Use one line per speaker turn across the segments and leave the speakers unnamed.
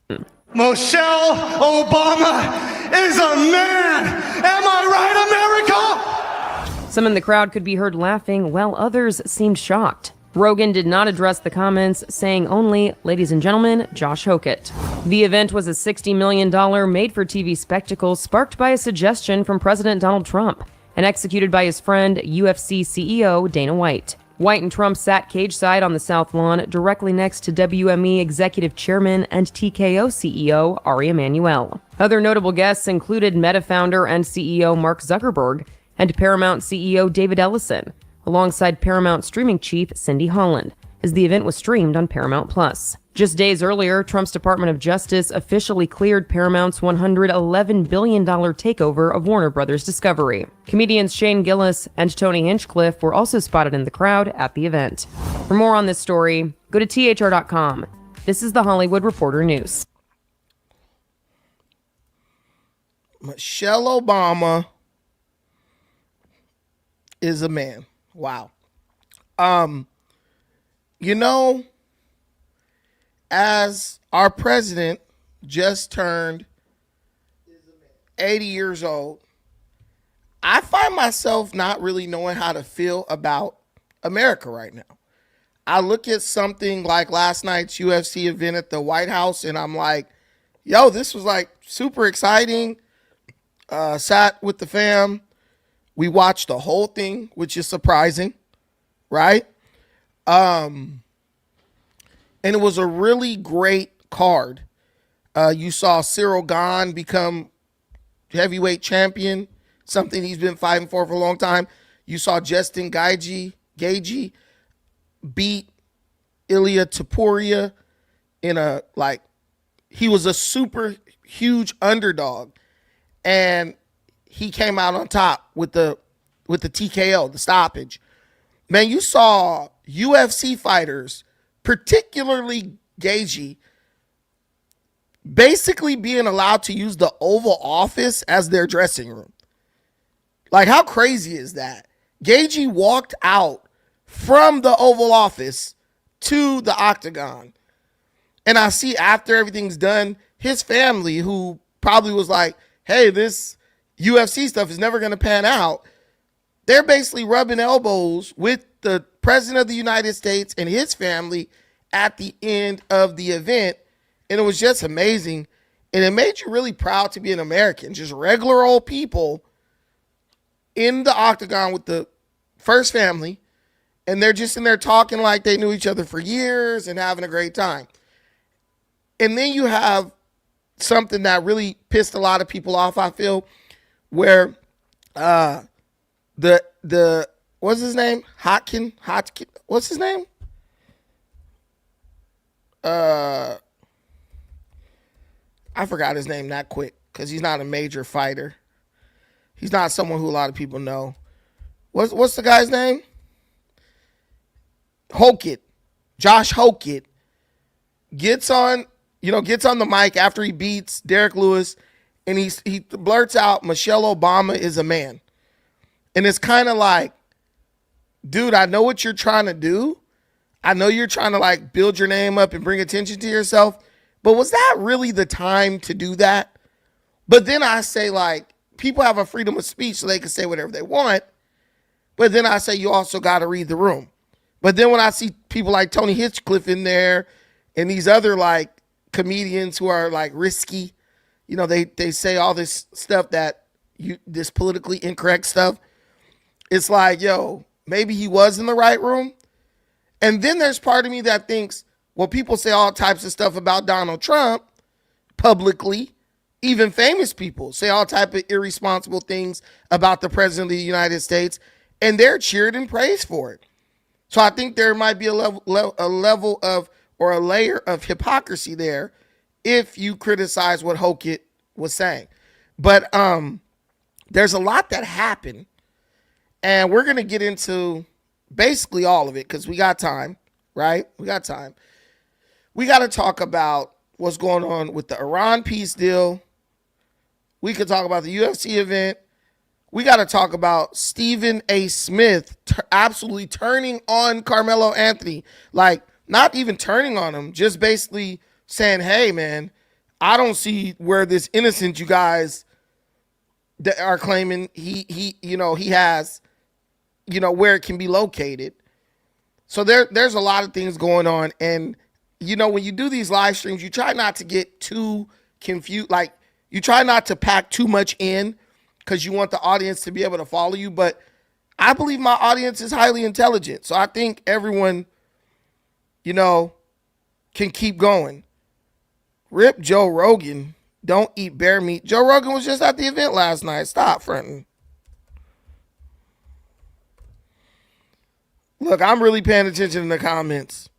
Michelle Obama is a man. Am I right, America?
Some in the crowd could be heard laughing, while others seemed shocked. Rogan did not address the comments, saying only, "Ladies and gentlemen, Josh Hokett." The event was a $60 million made-for-TV spectacle sparked by a suggestion from President Donald Trump and executed by his friend, UFC CEO Dana White. White and Trump sat cage-side on the South Lawn, directly next to WME Executive Chairman and TKO CEO Ari Emanuel. Other notable guests included Meta founder and CEO Mark Zuckerberg and Paramount CEO David Ellison, alongside Paramount streaming chief Cindy Holland, as the event was streamed on Paramount+. Just days earlier, Trump's Department of Justice officially cleared Paramount's $111 billion takeover of Warner Brothers Discovery. Comedians Shane Gillis and Tony Hinchcliffe were also spotted in the crowd at the event. For more on this story, go to THR.com. This is the Hollywood Reporter News.
Michelle Obama is a man. Wow. As our president just turned 80 years old, I find myself not really knowing how to feel about America right now. I look at something like last night's UFC event at the White House, and I'm like, yo, this was like super exciting. Sat with the fam. We watched the whole thing, which is surprising, right? And it was a really great card. You saw Cyril Gane become heavyweight champion, something he's been fighting for a long time. You saw Justin Gaethje beat Ilia Topuria in he was a super huge underdog, and he came out on top with the TKO, the stoppage. Man, you saw UFC fighters, particularly Gaethje, basically being allowed to use the Oval Office as their dressing room. Like, how crazy is that? Gaethje walked out from the Oval Office to the Octagon. And I see after everything's done, his family, who probably was like, hey, this UFC stuff is never going to pan out, they're basically rubbing elbows with the President of the United States and his family at the end of the event. And it was just amazing. And it made you really proud to be an American. Just regular old people in the Octagon with the first family. And they're just in there talking like they knew each other for years and having a great time. And then you have something that really pissed a lot of people off, I feel, where the what's his name? Hodgkin? What's his name? I forgot his name that quick because he's not a major fighter. He's not someone who a lot of people know. What's the guy's name? Hokett. Josh Hokett gets on the mic after he beats Derek Lewis, and he blurts out, Michelle Obama is a man. And it's kind of like, dude, I know what you're trying to do. I know you're trying to like build your name up and bring attention to yourself, but was that really the time to do that? But then I say, like, people have a freedom of speech so they can say whatever they want. But then I say, you also got to read the room. But then when I see people like Tony Hinchcliffe in there and these other like comedians who are like risky, they say all this stuff this politically incorrect stuff. It's like, yo, maybe he was in the right room. And then there's part of me that thinks, well, people say all types of stuff about Donald Trump publicly. Even famous people say all type of irresponsible things about the president of the United States, and they're cheered and praised for it. So I think there might be a level of, or a layer of hypocrisy there if you criticize what Hokett was saying. But there's a lot that happened, and we're going to get into basically all of it because we got time, right? We got time. We got to talk about what's going on with the Iran peace deal. We could talk about the UFC event. We got to talk about Stephen A. Smith absolutely turning on Carmelo Anthony. Like, not even turning on him, just basically saying, hey, man, I don't see where this innocent you guys that are claiming he has, where it can be located. So there's a lot of things going on. And, when you do these live streams, you try not to get too confused. Like, you try not to pack too much in because you want the audience to be able to follow you. But I believe my audience is highly intelligent. So I think everyone, can keep going. Rip Joe Rogan. Don't eat bear meat. Joe Rogan was just at the event last night. Stop fronting. Look, I'm really paying attention in the comments.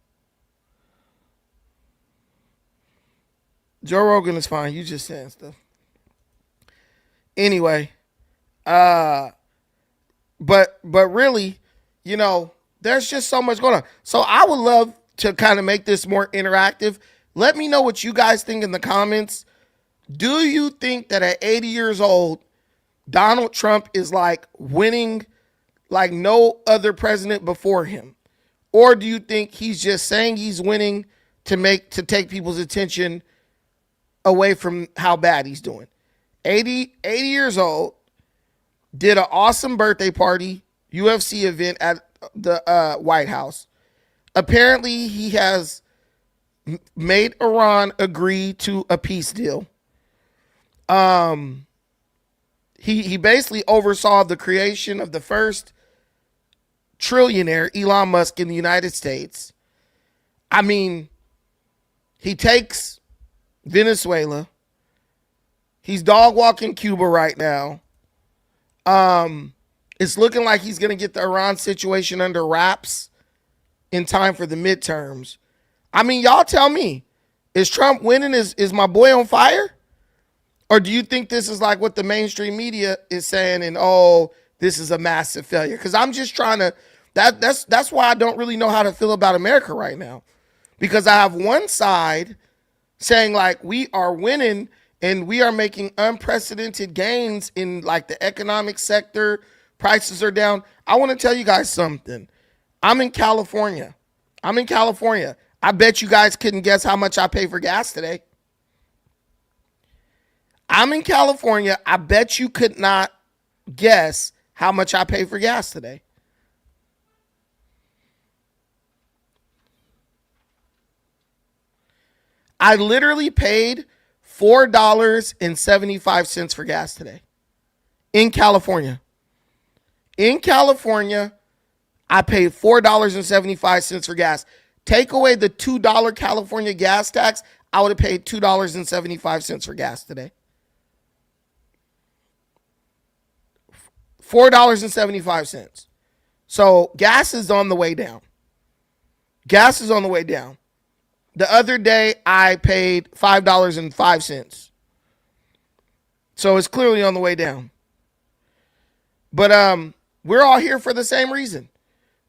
Joe Rogan is fine. You just saying stuff. Anyway, but really, there's just so much going on. So I would love to kind of make this more interactive. Let me know what you guys think in the comments. Do you think that at 80 years old, Donald Trump is like winning like no other president before him? Or do you think he's just saying he's winning to take people's attention away from how bad he's doing? 80 years old, did an awesome birthday party, UFC event at the White House. Apparently, he has made Iran agree to a peace deal. He basically oversaw the creation of the first trillionaire, Elon Musk, in the United States. I mean, he takes Venezuela. He's dog walking Cuba right now. It's looking like he's going to get the Iran situation under wraps in time for the midterms. I mean, y'all tell me, is Trump winning? Is my boy on fire? Or do you think this is like what the mainstream media is saying and, oh, this is a massive failure? Because I'm just trying to, that's why I don't really know how to feel about America right now. Because I have one side saying like we are winning and we are making unprecedented gains in like the economic sector. Prices are down. I want to tell you guys something. I'm in California. I bet you guys couldn't guess how much I pay for gas today. I'm in California. I bet you could not guess how much I pay for gas today. I literally paid $4.75 for gas today in California. In California, I paid $4.75 for gas. Take away the $2 California gas tax, I would have paid $2.75 for gas today. $4.75. So gas is on the way down. Gas is on the way down. The other day, I paid $5.05. So it's clearly on the way down. But we're all here for the same reason.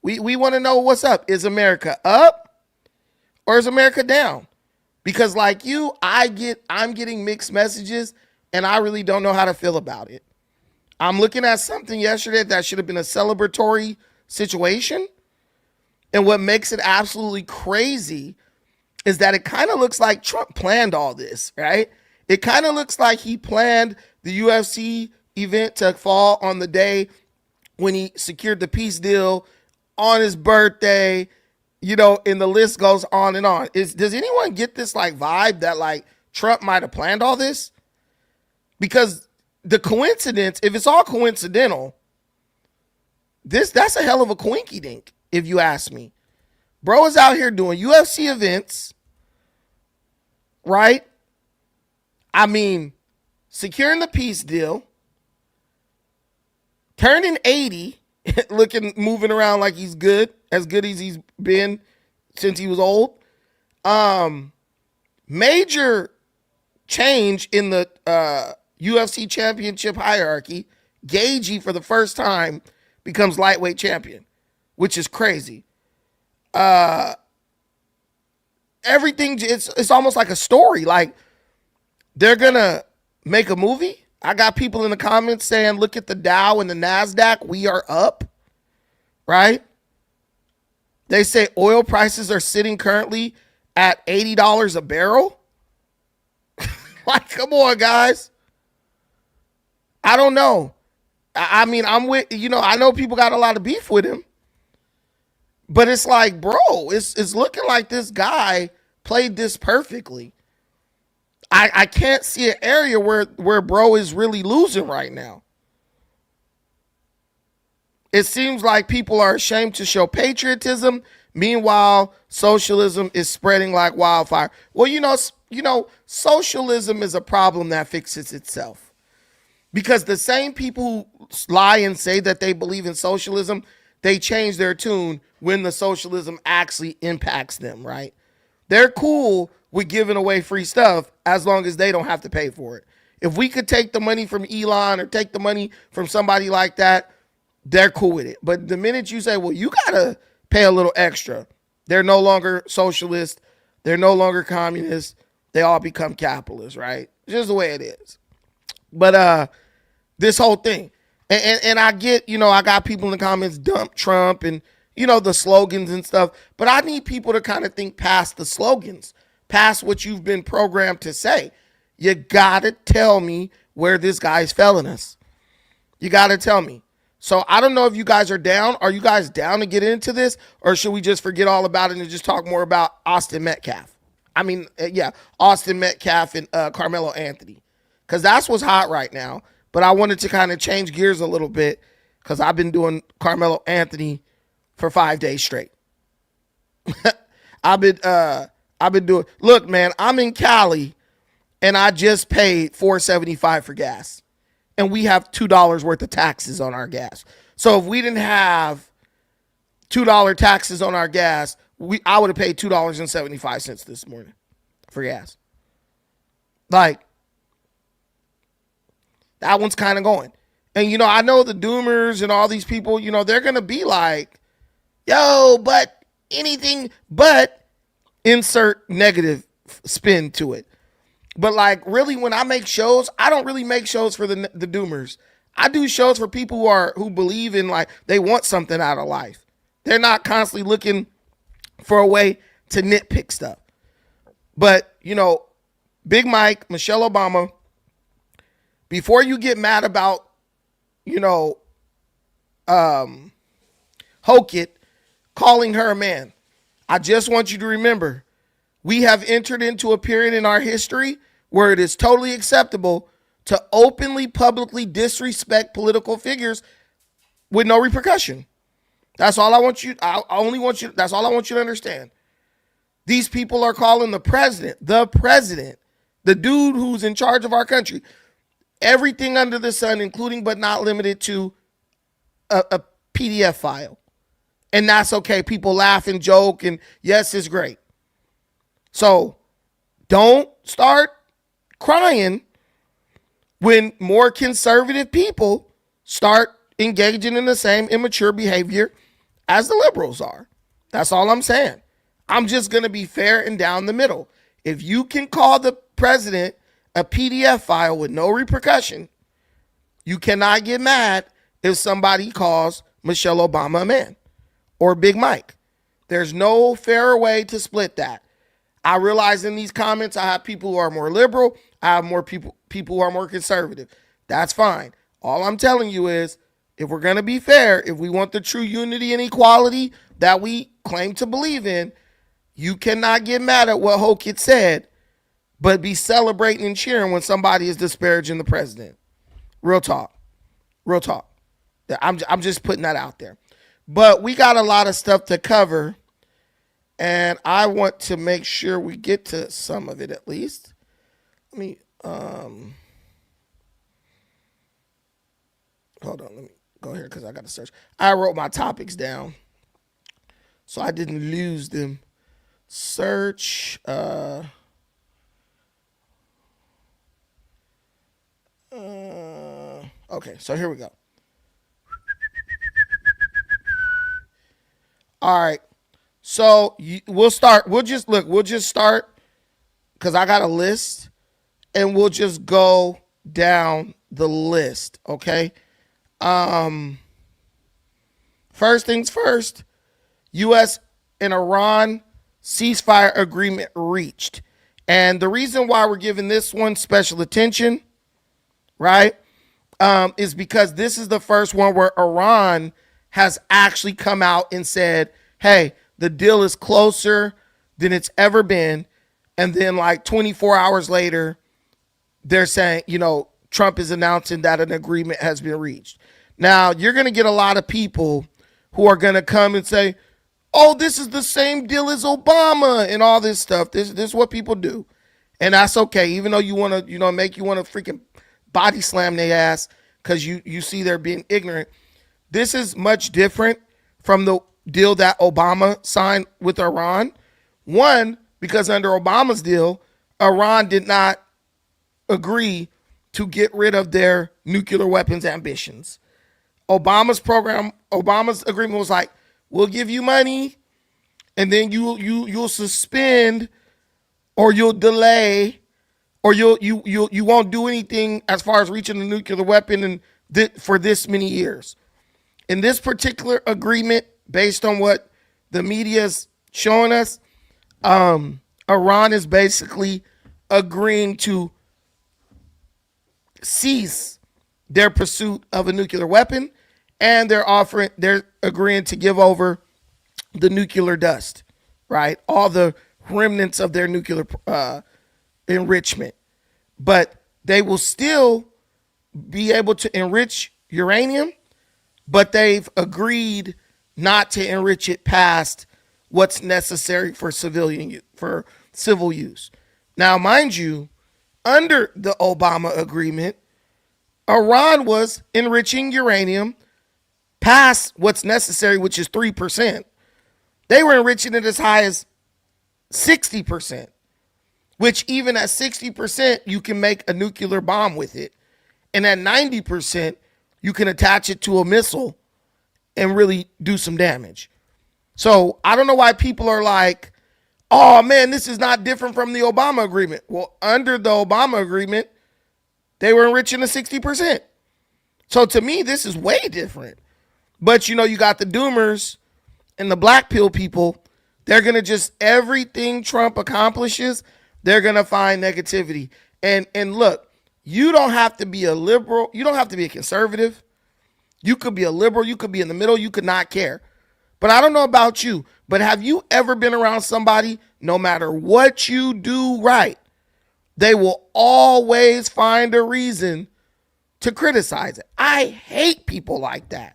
We want to know what's up. Is America up or is America down? Because like you, I'm getting mixed messages and I really don't know how to feel about it. I'm looking at something yesterday that should have been a celebratory situation. And what makes it absolutely crazy is that it kind of looks like Trump planned all this, right? It kind of looks like he planned the UFC event to fall on the day when he secured the peace deal on his birthday, and the list goes on and on. Does anyone get this like vibe that like Trump might have planned all this? Because the coincidence, if it's all coincidental, that's a hell of a coinky dink, if you ask me. Bro is out here doing UFC events, right? I mean, securing the peace deal, turning 80, moving around like he's good as he's been since he was old. Major change in the UFC championship hierarchy. Gagey, for the first time, becomes lightweight champion, which is crazy. Everything, it's almost like a story. Like, they're going to make a movie. I got people in the comments saying, look at the Dow and the NASDAQ. We are up, right? They say oil prices are sitting currently at $80 a barrel. Like, come on, guys. I don't know. I mean, I'm with, I know people got a lot of beef with him. But it's like, bro, it's looking like this guy played this perfectly. I can't see an area where bro is really losing right now. It seems like people are ashamed to show patriotism. Meanwhile, socialism is spreading like wildfire. Well, socialism is a problem that fixes itself. Because the same people who lie and say that they believe in socialism, they change their tune when the socialism actually impacts them, right? They're cool with giving away free stuff as long as they don't have to pay for it. If we could take the money from Elon or take the money from somebody like that, they're cool with it. But the minute you say, well, you got to pay a little extra, they're no longer socialist. They're no longer communist. They all become capitalists, right? Just the way it is. But this whole thing, and I get, I got people in the comments dump Trump and, the slogans and stuff. But I need people to kind of think past the slogans, past what you've been programmed to say. You got to tell me where this guy's failing us. You got to tell me. So I don't know if you guys are down. Are you guys down to get into this? Or should we just forget all about it and just talk more about Austin Metcalf? Austin Metcalf and Carmelo Anthony. Because that's what's hot right now. But I wanted to kind of change gears a little bit because I've been doing Carmelo Anthony for 5 days straight. I've been doing. Look, man, I'm in Cali and I just paid $4.75 for gas. And we have $2 worth of taxes on our gas. So if we didn't have $2 taxes on our gas, I would have paid $2.75 this morning for gas. Like, that one's kind of going. And, I know the doomers and all these people, they're going to be like, yo, but anything but insert negative spin to it. But like, really, when I make shows, I don't really make shows for the doomers. I do shows for people who believe in, like, they want something out of life. They're not constantly looking for a way to nitpick stuff. But, Big Mike, Michelle Obama, before you get mad about, Hokit calling her a man, I just want you to remember, we have entered into a period in our history where it is totally acceptable to openly, publicly disrespect political figures with no repercussion. That's all I want you. That's all I want you to understand. These people are calling the president, the dude who's in charge of our country, everything under the sun, including but not limited to a PDF file. And that's okay. People laugh and joke, and yes, it's great. So don't start crying when more conservative people start engaging in the same immature behavior as the liberals are. That's all I'm saying. I'm just going to be fair and down the middle. If you can call the president a PDF file with no repercussion, you cannot get mad if somebody calls Michelle Obama a man or Big Mike. There's no fairer way to split that. I realize in these comments, I have people who are more liberal. I have more people who are more conservative. That's fine. All I'm telling you is, if we're going to be fair, if we want the true unity and equality that we claim to believe in, you cannot get mad at what Hokit said, but be celebrating and cheering when somebody is disparaging the president. Real talk. Real talk. I'm just putting that out there. But we got a lot of stuff to cover, and I want to make sure we get to some of it at least. Let me, hold on, let me go here because I got to search. I wrote my topics down so I didn't lose them. Search, okay, so here we go. All right. So we'll start. We'll just start because I got a list and we'll just go down the list. Okay. First things first, U.S. and Iran ceasefire agreement reached. And the reason why we're giving this one special attention, right, is because this is the first one where Iran has actually come out and said, hey, the deal is closer than it's ever been. And then like 24 hours later, they're saying, Trump is announcing that an agreement has been reached. Now, you're going to get a lot of people who are going to come and say, oh, this is the same deal as Obama and all this stuff. This is what people do. And that's okay. Even though you want to, you want to freaking body slam their ass because you see they're being ignorant. This is much different from the deal that Obama signed with Iran. One, because under Obama's deal, Iran did not agree to get rid of their nuclear weapons ambitions. Obama's agreement was like, we'll give you money and then you'll suspend or you'll delay or you won't do anything as far as reaching the nuclear weapon for this many years. In this particular agreement, based on what the media is showing us, Iran is basically agreeing to cease their pursuit of a nuclear weapon, and they're agreeing to give over the nuclear dust, right? All the remnants of their nuclear enrichment. But they will still be able to enrich uranium, but they've agreed not to enrich it past what's necessary for civil use. Now, mind you, under the Obama agreement, Iran was enriching uranium past what's necessary, which is 3%. They were enriching it as high as 60%, which even at 60%, you can make a nuclear bomb with it. And at 90%, you can attach it to a missile and really do some damage. So I don't know why people are like, oh man, this is not different from the Obama agreement. Well, under the Obama agreement, they were enriching to 60%. So to me, this is way different. But you got the doomers and the black pill people. They're going to just, everything Trump accomplishes, they're going to find negativity. And look, you don't have to be a liberal. You don't have to be a conservative. You could be a liberal. You could be in the middle. You could not care. But I don't know about you, but have you ever been around somebody, no matter what you do right, they will always find a reason to criticize it? I hate people like that.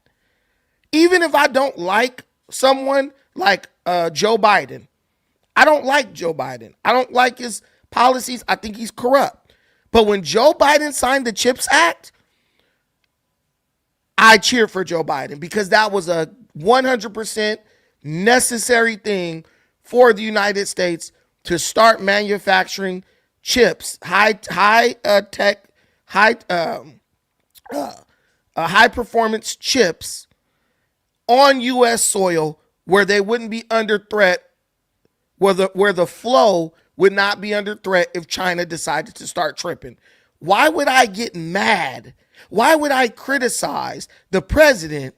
Even if I don't like someone like Joe Biden, I don't like Joe Biden. I don't like his policies. I think he's corrupt. But when Joe Biden signed the CHIPS Act, I cheered for Joe Biden because that was a 100% necessary thing for the United States to start manufacturing chips, high performance chips on U.S. soil where they wouldn't be under threat, where the flow would not be under threat if China decided to start tripping. Why would I get mad? Why would I criticize the president,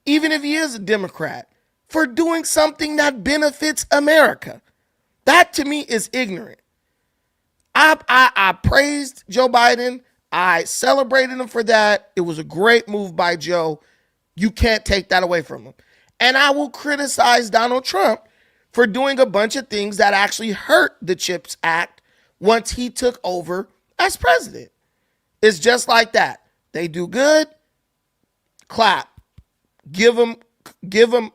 even if he is a Democrat, for doing something that benefits America? That to me is ignorant. I praised Joe Biden. I celebrated him for that. It was a great move by Joe. You can't take that away from him. And I will criticize Donald Trump for doing a bunch of things that actually hurt the CHIPS Act once he took over as president. It's just like that. They do good, clap. Give them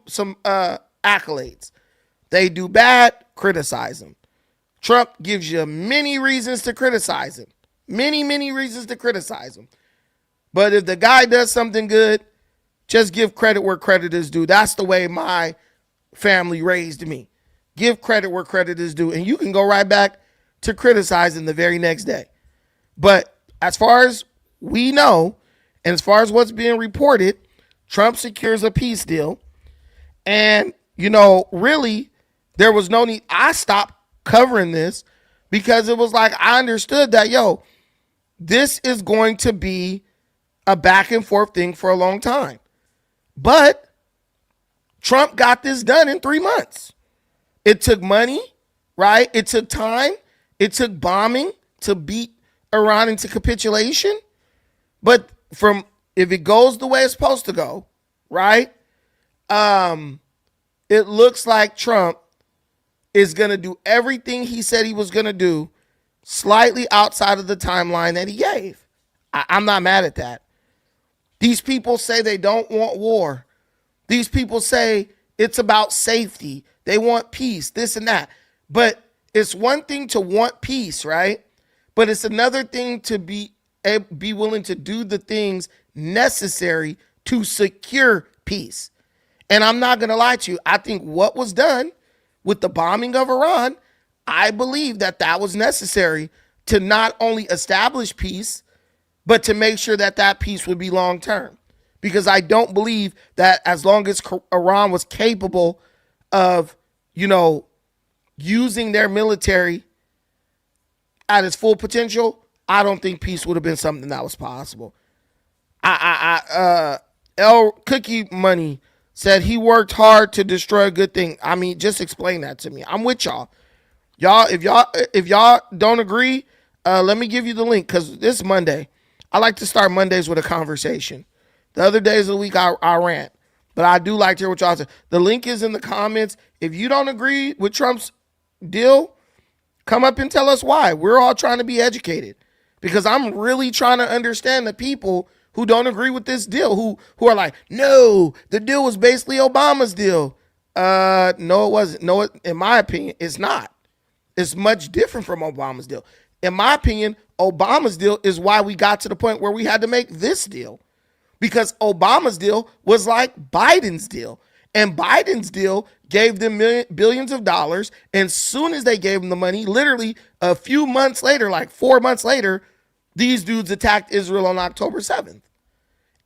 some accolades. They do bad, criticize them. Trump gives you many reasons to criticize him. Many reasons to criticize him. But if the guy does something good, just give credit where credit is due. That's the way my family raised me. Give credit where credit is due. And you can go right back to criticizing the very next day. But as far as we know, and as far as what's being reported, Trump secures a peace deal. And, really, there was no need. I stopped covering this because it was like I understood that, this is going to be a back and forth thing for a long time. But Trump got this done in 3 months. It took money, right? It took time. It took bombing to beat Iran into capitulation. But if it goes the way it's supposed to go, right? It looks like Trump is going to do everything he said he was going to do, slightly outside of the timeline that he gave. I'm not mad at that. These people say they don't want war. These people say it's about safety. They want peace, this and that. But it's one thing to want peace, right? But it's another thing to be willing to do the things necessary to secure peace. And I'm not going to lie to you. I think what was done with the bombing of Iran, I believe that was necessary to not only establish peace, but to make sure that peace would be long term. Because I don't believe that as long as Iran was capable of, using their military at its full potential, I don't think peace would have been something that was possible. L Cookie Money said he worked hard to destroy a good thing. I mean, just explain that to me. I'm with y'all. If y'all don't agree, let me give you the link, because this is Monday. I like to start Mondays with a conversation. The other days of the week, I rant. But I do like to hear what y'all say. The link is in the comments. If you don't agree with Trump's deal, come up and tell us why. We're all trying to be educated. Because I'm really trying to understand the people who don't agree with this deal, who are like, no, the deal was basically Obama's deal. No, it wasn't. No, in my opinion, it's not. It's much different from Obama's deal. In my opinion, Obama's deal is why we got to the point where we had to make this deal. Because Obama's deal was like Biden's deal. And Biden's deal gave them billions of dollars. And soon as they gave them the money, literally a few months later, like 4 months later, these dudes attacked Israel on October 7th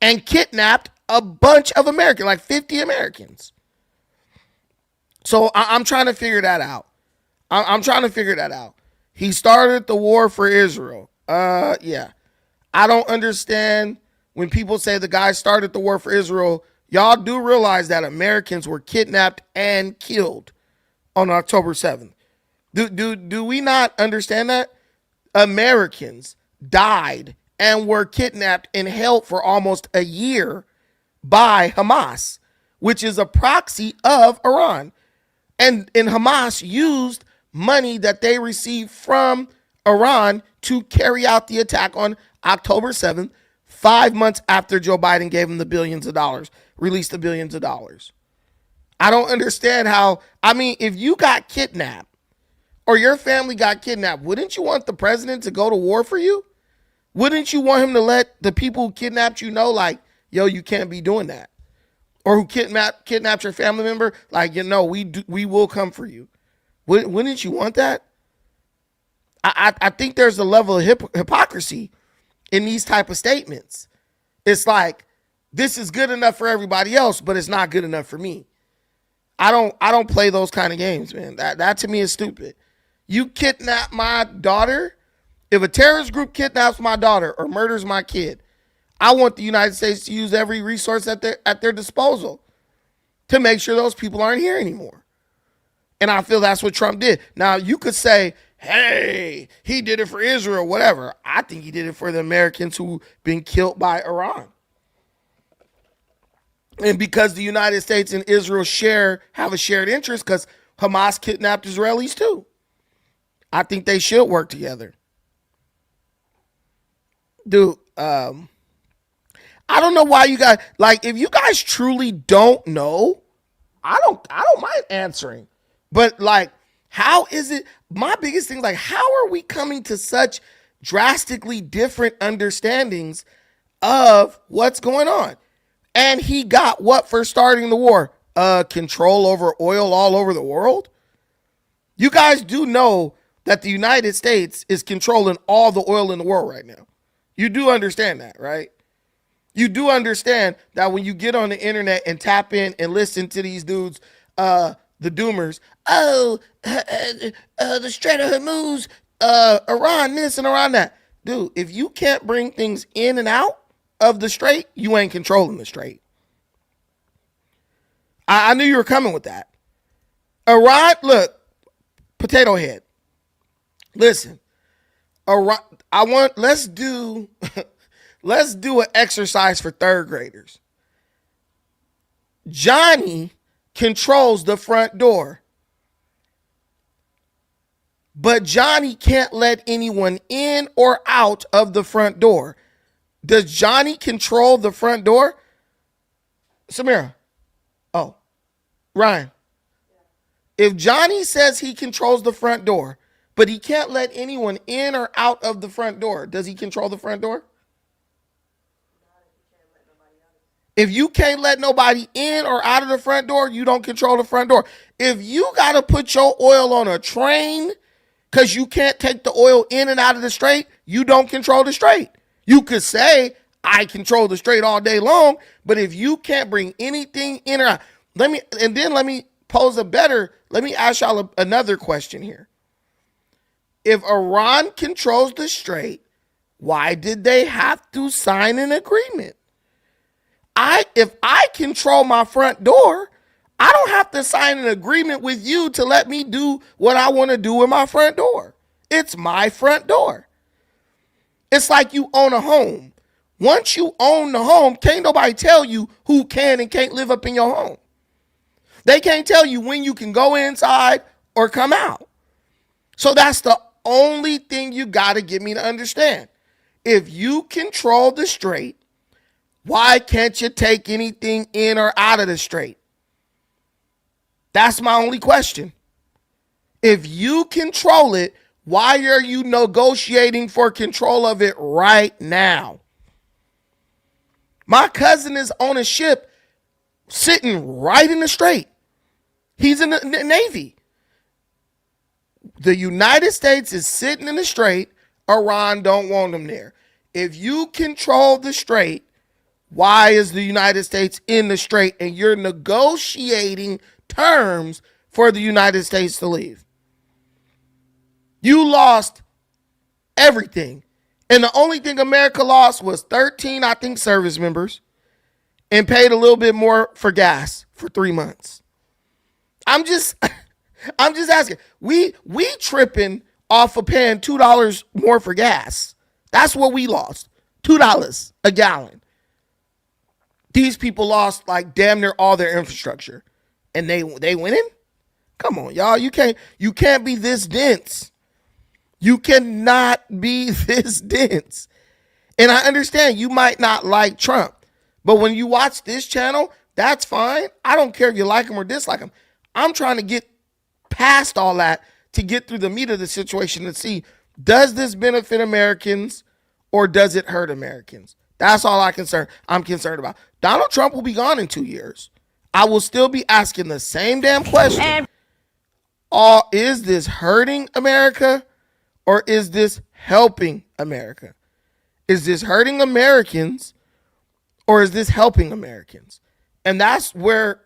and kidnapped a bunch of Americans, like 50 Americans. So I'm trying to figure that out. I'm trying to figure that out. He started the war for Israel. Yeah. I don't understand when people say the guy started the war for Israel. Y'all do realize that Americans were kidnapped and killed on October 7th. Do we not understand that? Americans died and were kidnapped and held for almost a year by Hamas, which is a proxy of Iran. And Hamas used money that they received from Iran to carry out the attack on October 7th, 5 months after Joe Biden gave them the billions of dollars, released the billions of dollars. I don't understand how, if you got kidnapped or your family got kidnapped, wouldn't you want the president to go to war for you? Wouldn't you want him to let the people who kidnapped you know, like, yo, you can't be doing that? Or who kidnapped your family member, like, we will come for you. Wouldn't you want that? I think there's a level of hypocrisy in these type of statements. It's like, this is good enough for everybody else, but it's not good enough for me. I don't play those kind of games, man. That to me is stupid. You kidnap my daughter. If a terrorist group kidnaps my daughter or murders my kid, I want the United States to use every resource at their disposal to make sure those people aren't here anymore. And I feel that's what Trump did. Now, you could say, hey, he did it for Israel, whatever. I think he did it for the Americans who've been killed by Iran. And because the United States and Israel have a shared interest, because Hamas kidnapped Israelis too. I think they should work together. Dude, I don't know why you guys, like, if you guys truly don't know, I don't mind answering. But like, how is it, my biggest thing, like, how are we coming to such drastically different understandings of what's going on? And he got what for starting the war? Control over oil all over the world? You guys do know that the United States is controlling all the oil in the world right now. You do understand that, right? You do understand that when you get on the internet and tap in and listen to these dudes, the doomers, the Strait of Hormuz, Iran this and Iran that. Dude, if you can't bring things in and out of the strait, you ain't controlling the strait. I knew you were coming with that. Iran, look, potato head. Listen, let's do let's do an exercise for third graders. Johnny controls the front door, but Johnny can't let anyone in or out of the front door. Does Johnny control the front door? Samira. Oh, Ryan. If Johnny says he controls the front door, but he can't let anyone in or out of the front door, does he control the front door? If you can't let nobody in or out of the front door, you don't control the front door. If you got to put your oil on a train because you can't take the oil in and out of the strait, you don't control the strait. You could say, I control the strait all day long, but if you can't bring anything in or out, let me ask y'all another question here. If Iran controls the strait, why did they have to sign an agreement? If I control my front door, I don't have to sign an agreement with you to let me do what I want to do with my front door. It's my front door. It's like you own a home. Once you own the home, can't nobody tell you who can and can't live up in your home. They can't tell you when you can go inside or come out. So that's the only thing you got to get me to understand. If you control the strait, why can't you take anything in or out of the strait? That's my only question. If you control it, why are you negotiating for control of it right now? My cousin is on a ship sitting right in the strait. He's in the Navy. The United States is sitting in the strait. Iran don't want him there. If you control the strait, why is the United States in the strait and you're negotiating terms for the United States to leave? You lost everything. And the only thing America lost was 13, I think, service members and paid a little bit more for gas for 3 months. I'm just asking. We tripping off of paying $2 more for gas. That's what we lost. $2 a gallon. These people lost like damn near all their infrastructure. And they winning? Come on, y'all. You can't be this dense. You cannot be this dense. And I understand you might not like Trump. But when you watch this channel, that's fine. I don't care if you like him or dislike him. I'm trying to get past all that to get through the meat of the situation and see, does this benefit Americans or does it hurt Americans? That's all I'm concerned about. Donald Trump will be gone in 2 years. I will still be asking the same damn question. Is this hurting America or is this helping America? Is this hurting Americans or is this helping Americans? And that's where,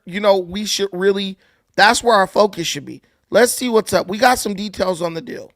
that's where our focus should be. Let's see what's up. We got some details on the deal.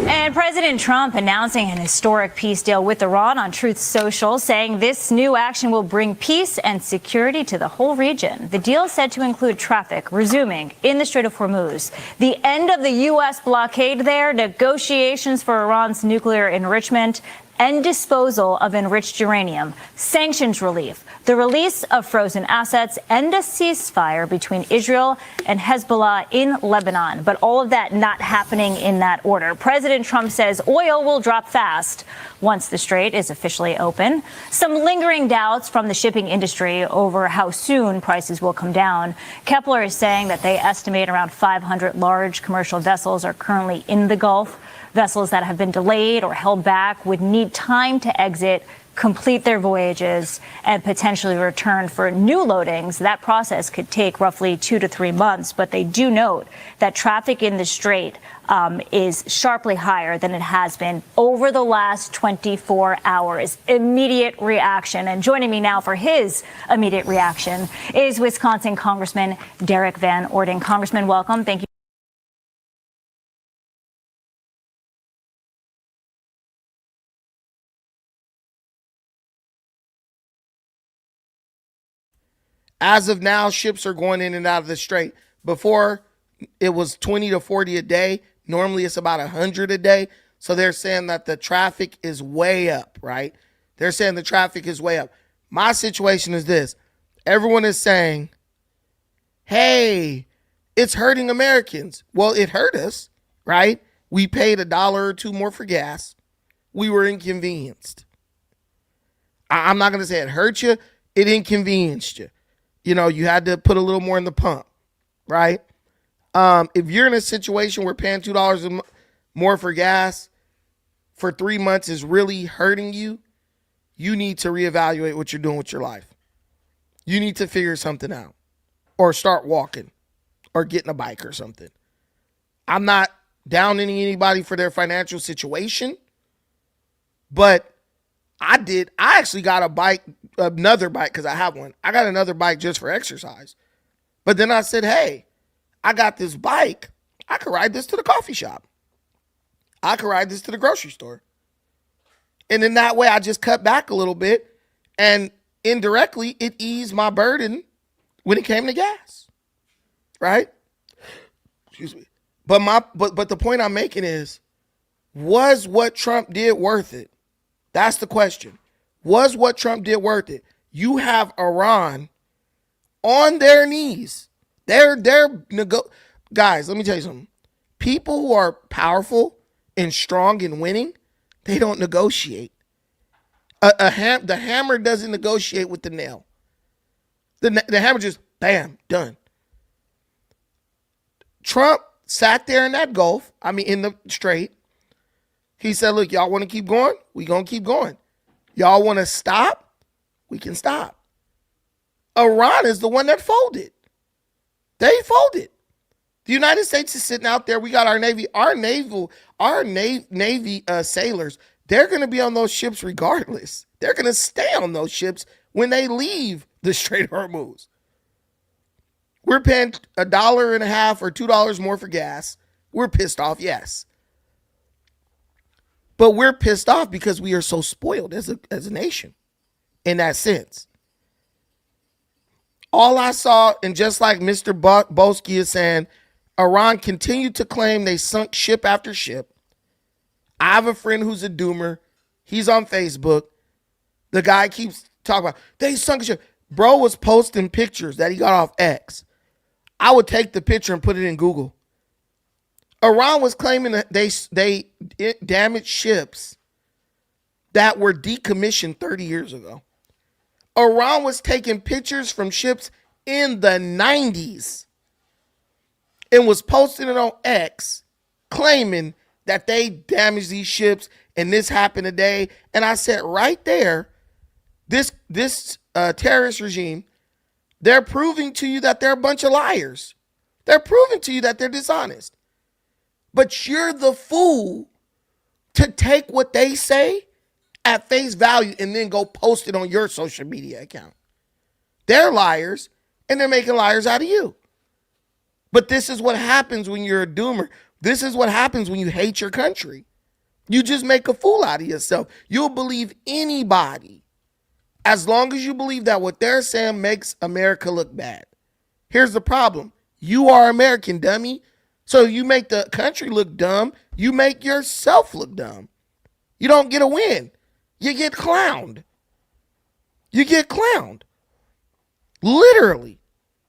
And President Trump announcing an historic peace deal with Iran on Truth Social, saying this new action will bring peace and security to the whole region. The deal is said to include traffic resuming in the Strait of Hormuz, the end of the U.S. blockade there, negotiations for Iran's nuclear enrichment and disposal of enriched uranium, sanctions relief, the release of frozen assets, and a ceasefire between Israel and Hezbollah in Lebanon. But all of that not happening in that order. President Trump says oil will drop fast once the strait is officially open. Some lingering doubts from the shipping industry over how soon prices will come down. Kepler is saying that they estimate around 500 large commercial vessels are currently in the Gulf. Vessels that have been delayed or held back would need time to exit, complete their voyages, and potentially return for new loadings. That process could take roughly 2 to 3 months, but they do note that traffic in the strait is sharply higher than it has been over the last 24 hours. Immediate reaction. And joining me now for his immediate reaction is Wisconsin Congressman Derek Van Orden. Congressman, welcome. Thank you.
As of now, ships are going in and out of the strait. Before, it was 20 to 40 a day. Normally it's about 100 a day. So they're saying that the traffic is way up, right? They're saying the traffic is way up. My situation is this. Everyone is saying, hey, it's hurting Americans. Well, it hurt us, right? We paid $1 or $2 more for gas. We were inconvenienced. I'm not going to say it hurt you. It inconvenienced you. You know, you had to put a little more in the pump, right? If you're in a situation where paying $2 more for gas for 3 months is really hurting you, you need to reevaluate what you're doing with your life. You need to figure something out or start walking or getting a bike or something. I'm not downing anybody for their financial situation, but I actually got a bike, another bike, because I have one. I got another bike just for exercise. But then I said, hey, I got this bike. I could ride this to the coffee shop. I could ride this to the grocery store. And in that way, I just cut back a little bit. And indirectly, it eased my burden when it came to gas. Right? Excuse me. But the point I'm making is, was what Trump did worth it? That's the question. Was what Trump did worth it? You have Iran on their knees. Guys, let me tell you something. People who are powerful and strong and winning, they don't negotiate. The hammer doesn't negotiate with the nail. The hammer just, bam, done. Trump sat there in that Gulf, in the Strait. He said, look, y'all want to keep going? We going to keep going. Y'all want to stop? We can stop. Iran is the one that folded. They folded. The United States is sitting out there. We got our Navy, Navy sailors. They're going to be on those ships regardless. They're going to stay on those ships when they leave the Strait of Hormuz. We're paying $1.50 or $2 more for gas. We're pissed off, yes. But we're pissed off because we are so spoiled as a nation in that sense. All I saw, and just like Mr. Boski is saying, Iran continued to claim they sunk ship after ship. I have a friend who's a doomer. He's on Facebook. The guy keeps talking about, they sunk a ship. Bro was posting pictures that he got off X. I would take the picture and put it in Google. Iran was claiming that they damaged ships that were decommissioned 30 years ago. Iran was taking pictures from ships in the 90s and was posting it on X, claiming that they damaged these ships and this happened today. And I said, right there, this terrorist regime, they're proving to you that they're a bunch of liars. They're proving to you that they're dishonest. But you're the fool to take what they say at face value and then go post it on your social media account. They're liars, and they're making liars out of you. But this is what happens when you're a doomer. This is what happens when you hate your country. You just make a fool out of yourself. You'll believe anybody as long as you believe that what they're saying makes America look bad. Here's the problem. You are American, dummy. So you make the country look dumb. You make yourself look dumb. You don't get a win. You get clowned. You get clowned. Literally.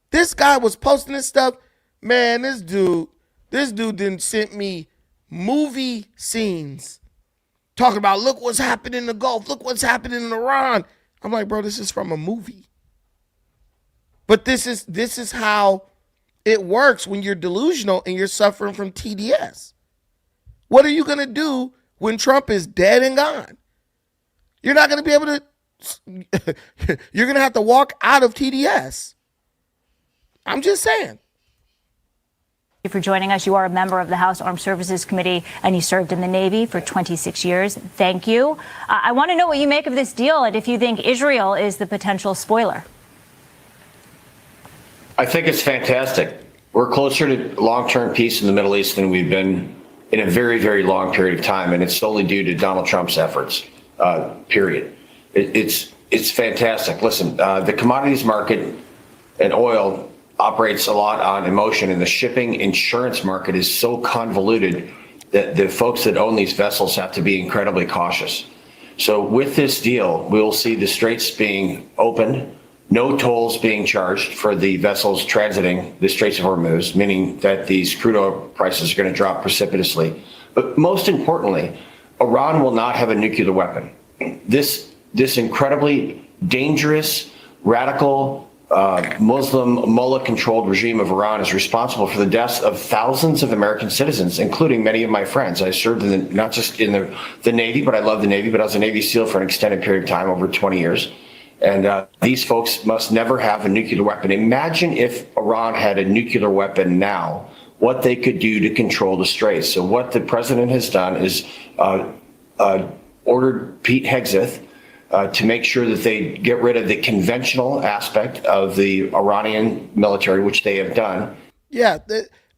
This guy was posting this stuff. Man, this dude didn't send me movie scenes talking about, look what's happening in the Gulf. Look what's happening in Iran. I'm like, bro, this is from a movie. But this is how it works when you're delusional and you're suffering from TDS. What are you going to do when Trump is dead and gone? You're not going to be able to, you're going to have to walk out of TDS. I'm just saying.
Thank you for joining us. You are a member of the House Armed Services Committee, and you served in the Navy for 26 years. Thank you. I want to know what you make of this deal and if you think Israel is the potential spoiler.
I think it's fantastic. We're closer to long-term peace in the Middle East than we've been in a very, very long period of time, and it's solely due to Donald Trump's efforts, period. It's fantastic. Listen, the commodities market and oil operates a lot on emotion, and the shipping insurance market is so convoluted that the folks that own these vessels have to be incredibly cautious. So with this deal, we'll see the straits being opened, no tolls being charged for the vessels transiting the Straits of Hormuz, meaning that these crude oil prices are going to drop precipitously. But most importantly, Iran will not have a nuclear weapon. This incredibly dangerous, radical, Muslim mullah-controlled regime of Iran is responsible for the deaths of thousands of American citizens, including many of my friends. I served in not just in the Navy, but I love the Navy, but I was a Navy SEAL for an extended period of time, over 20 years. And these folks must never have a nuclear weapon. Imagine if Iran had a nuclear weapon now, what they could do to control the Straits. So what the president has done is ordered Pete Hegseth to make sure that they get rid of the conventional aspect of the Iranian military, which they have done.
Yeah,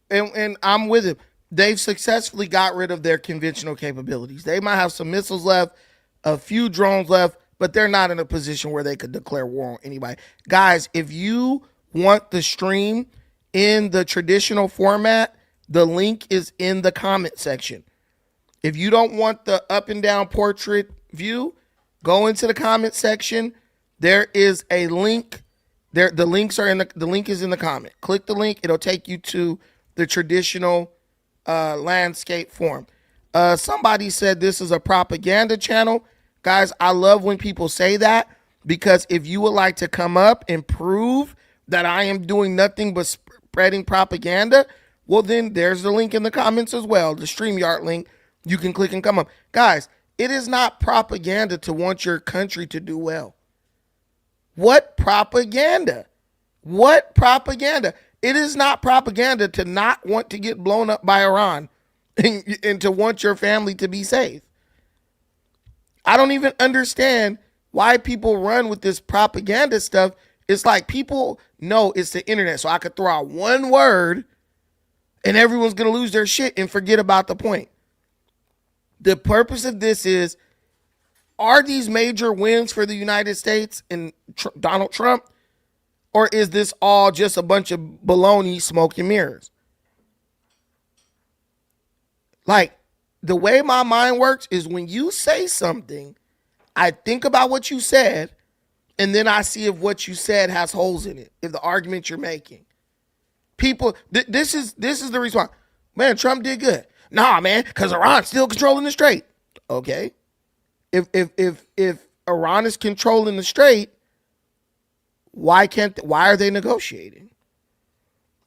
and I'm with him. They've successfully got rid of their conventional capabilities. They might have some missiles left, a few drones left, but they're not in a position where they could declare war on anybody. Guys, if you want the stream in the traditional format, the link is in the comment section. If you don't want the up and down portrait view, go into the comment section. There is a link there. The links are the link is in the comment. Click the link. It'll take you to the traditional landscape form. Somebody said this is a propaganda channel. Guys, I love when people say that, because if you would like to come up and prove that I am doing nothing but spreading propaganda, well, then there's the link in the comments as well, the StreamYard link. You can click and come up. Guys, it is not propaganda to want your country to do well. What propaganda? What propaganda? It is not propaganda to not want to get blown up by Iran and to want your family to be safe. I don't even understand why people run with this propaganda stuff. It's like people know it's the internet, so I could throw out one word and everyone's going to lose their shit and forget about the point. The purpose of this is, are these major wins for the United States and Donald Trump, or is this all just a bunch of baloney, smoke and mirrors? Like, the way my mind works is when you say something, I think about what you said, and then I see if what you said has holes in it, if the argument you're making. People, this is the response. Man, Trump did good. Nah, man, because Iran's still controlling the strait. Okay. If Iran is controlling the strait, why are they negotiating?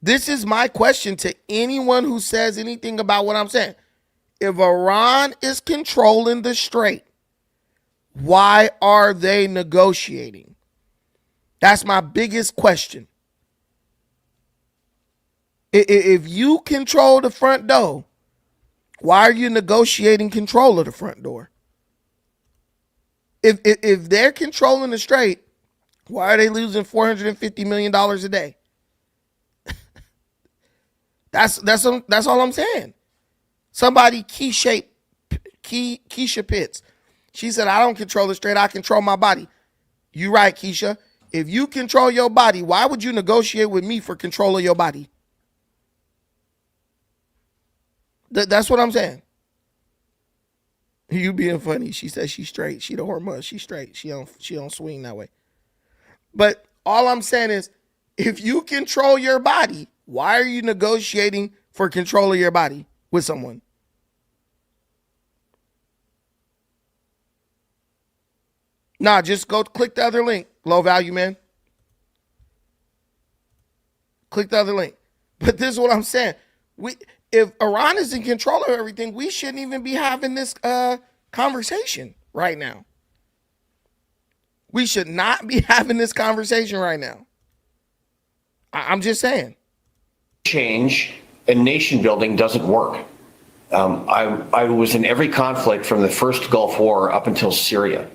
This is my question to anyone who says anything about what I'm saying. If Iran is controlling the strait, why are they negotiating? That's my biggest question. If you control the front door, why are you negotiating control of the front door? If they're controlling the strait, why are they losing $450 million a day? That's all I'm saying. Somebody Keisha Pitts. She said, I don't control the strait, I control my body. You right, Keisha. If you control your body, why would you negotiate with me for control of your body? That's what I'm saying. You being funny. She said she's straight. She the Hormuz. She's straight. She don't swing that way. But all I'm saying is, if you control your body, why are you negotiating for control of your body with someone? Nah, just go click the other link. Low value, man. Click the other link. But this is what I'm saying. If Iran is in control of everything, we shouldn't even be having this conversation right now. We should not be having this conversation right now. I'm just saying.
Change and nation building doesn't work. I was in every conflict from the first Gulf War up until Syria.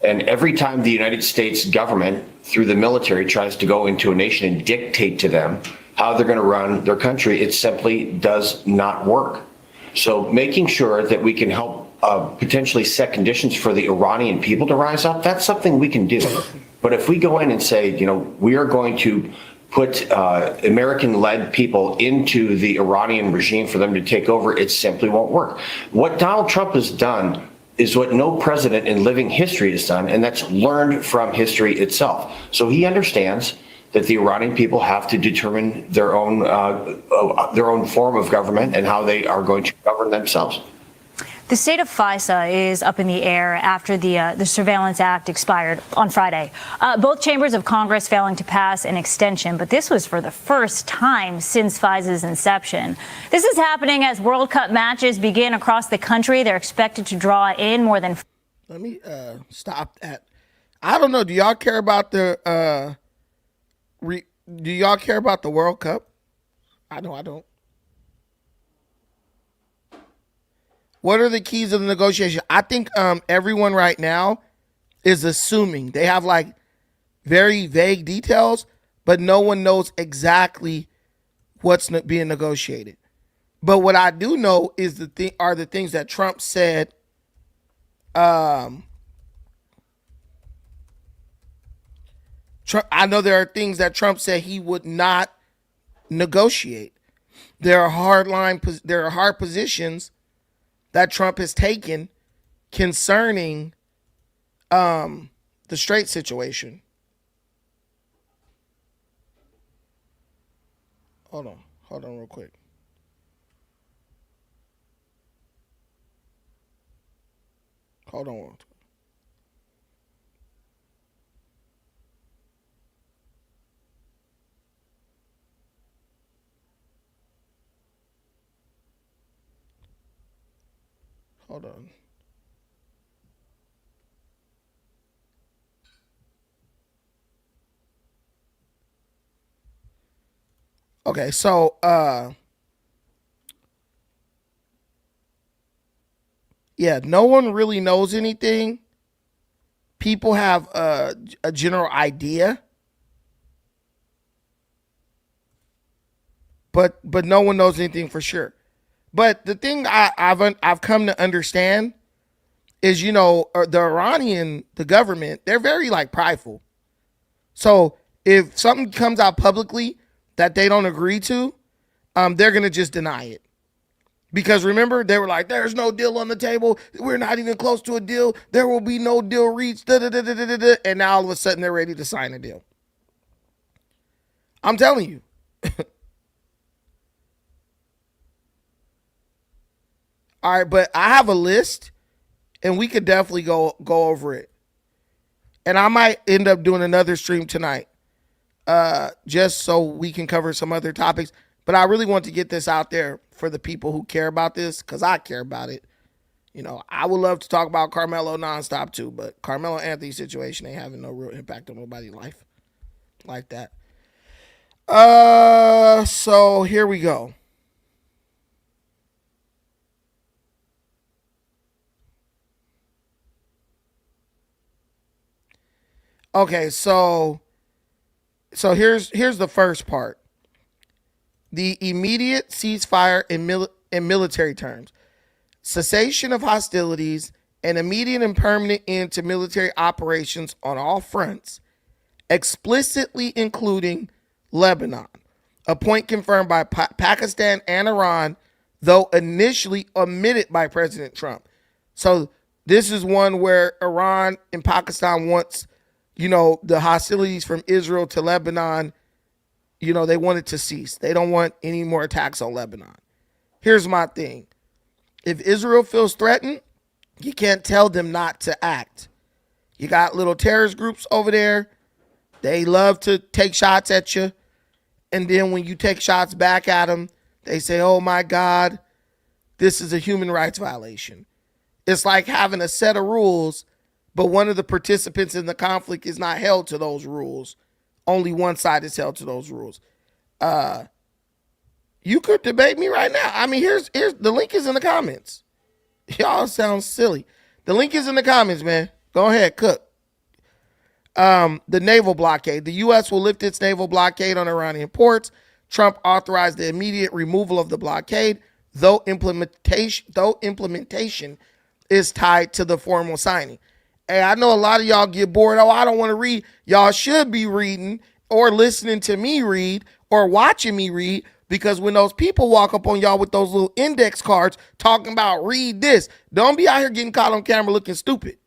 And every time the United States government, through the military, tries to go into a nation and dictate to them how they're going to run their country, it simply does not work. So making sure that we can help potentially set conditions for the Iranian people to rise up, that's something we can do. But if we go in and say, we are going to put American-led people into the Iranian regime for them to take over, it simply won't work. What Donald Trump has done is what no president in living history has done, and that's learned from history itself. So he understands that the Iranian people have to determine their own form of government and how they are going to govern themselves.
The state of FISA is up in the air after the Surveillance Act expired on Friday. Both chambers of Congress failing to pass an extension, but this was for the first time since FISA's inception. This is happening as World Cup matches begin across the country. They're expected to draw in more than...
Let me stop that. I don't know. Do y'all care about the do y'all care about the World Cup? I know I don't. What are the keys of the negotiation? I think everyone right now is assuming they have like very vague details, but no one knows exactly what's being negotiated. But what I do know is the things that Trump said. I know there are things that Trump said he would not negotiate. There are hard positions that Trump has taken concerning the Strait situation. Hold on real quick. Hold on. Hold on. Okay, so yeah, no one really knows anything. People have a general idea, but no one knows anything for sure. But the thing I've come to understand is, you know, the government, they're very like prideful. So if something comes out publicly that they don't agree to, they're going to just deny it. Because remember, they were like, there's no deal on the table. We're not even close to a deal. There will be no deal reached. And now all of a sudden they're ready to sign a deal. I'm telling you. All right, but I have a list, and we could definitely go over it. And I might end up doing another stream tonight, just so we can cover some other topics. But I really want to get this out there for the people who care about this, because I care about it. You know, I would love to talk about Carmelo nonstop too, but Carmelo Anthony's situation ain't having no real impact on nobody's life like that. So here we go. Okay, so here's the first part. The immediate ceasefire in military terms, cessation of hostilities, and immediate and permanent end to military operations on all fronts, explicitly including Lebanon, a point confirmed by Pakistan and Iran, though initially omitted by President Trump. So this is one where Iran and Pakistan wants, you know, the hostilities from Israel to Lebanon, you know, they want it to cease. They don't want any more attacks on Lebanon. Here's my thing. If Israel feels threatened, you can't tell them not to act. You got little terrorist groups over there. They love to take shots at you. And then when you take shots back at them, they say, oh my God, this is a human rights violation. It's like having a set of rules, but one of the participants in the conflict is not held to those rules. Only one side is held to those rules. You could debate me right now. I mean, here's the link is in the comments. Y'all sound silly. The link is in the comments, man. Go ahead, cook. The naval blockade. The U.S. will lift its naval blockade on Iranian ports. Trump authorized the immediate removal of the blockade, though implementation is tied to the formal signing. Hey, I know a lot of y'all get bored. Oh, I don't want to read. Y'all should be reading or listening to me read or watching me read, because when those people walk up on y'all with those little index cards talking about read this, don't be out here getting caught on camera looking stupid.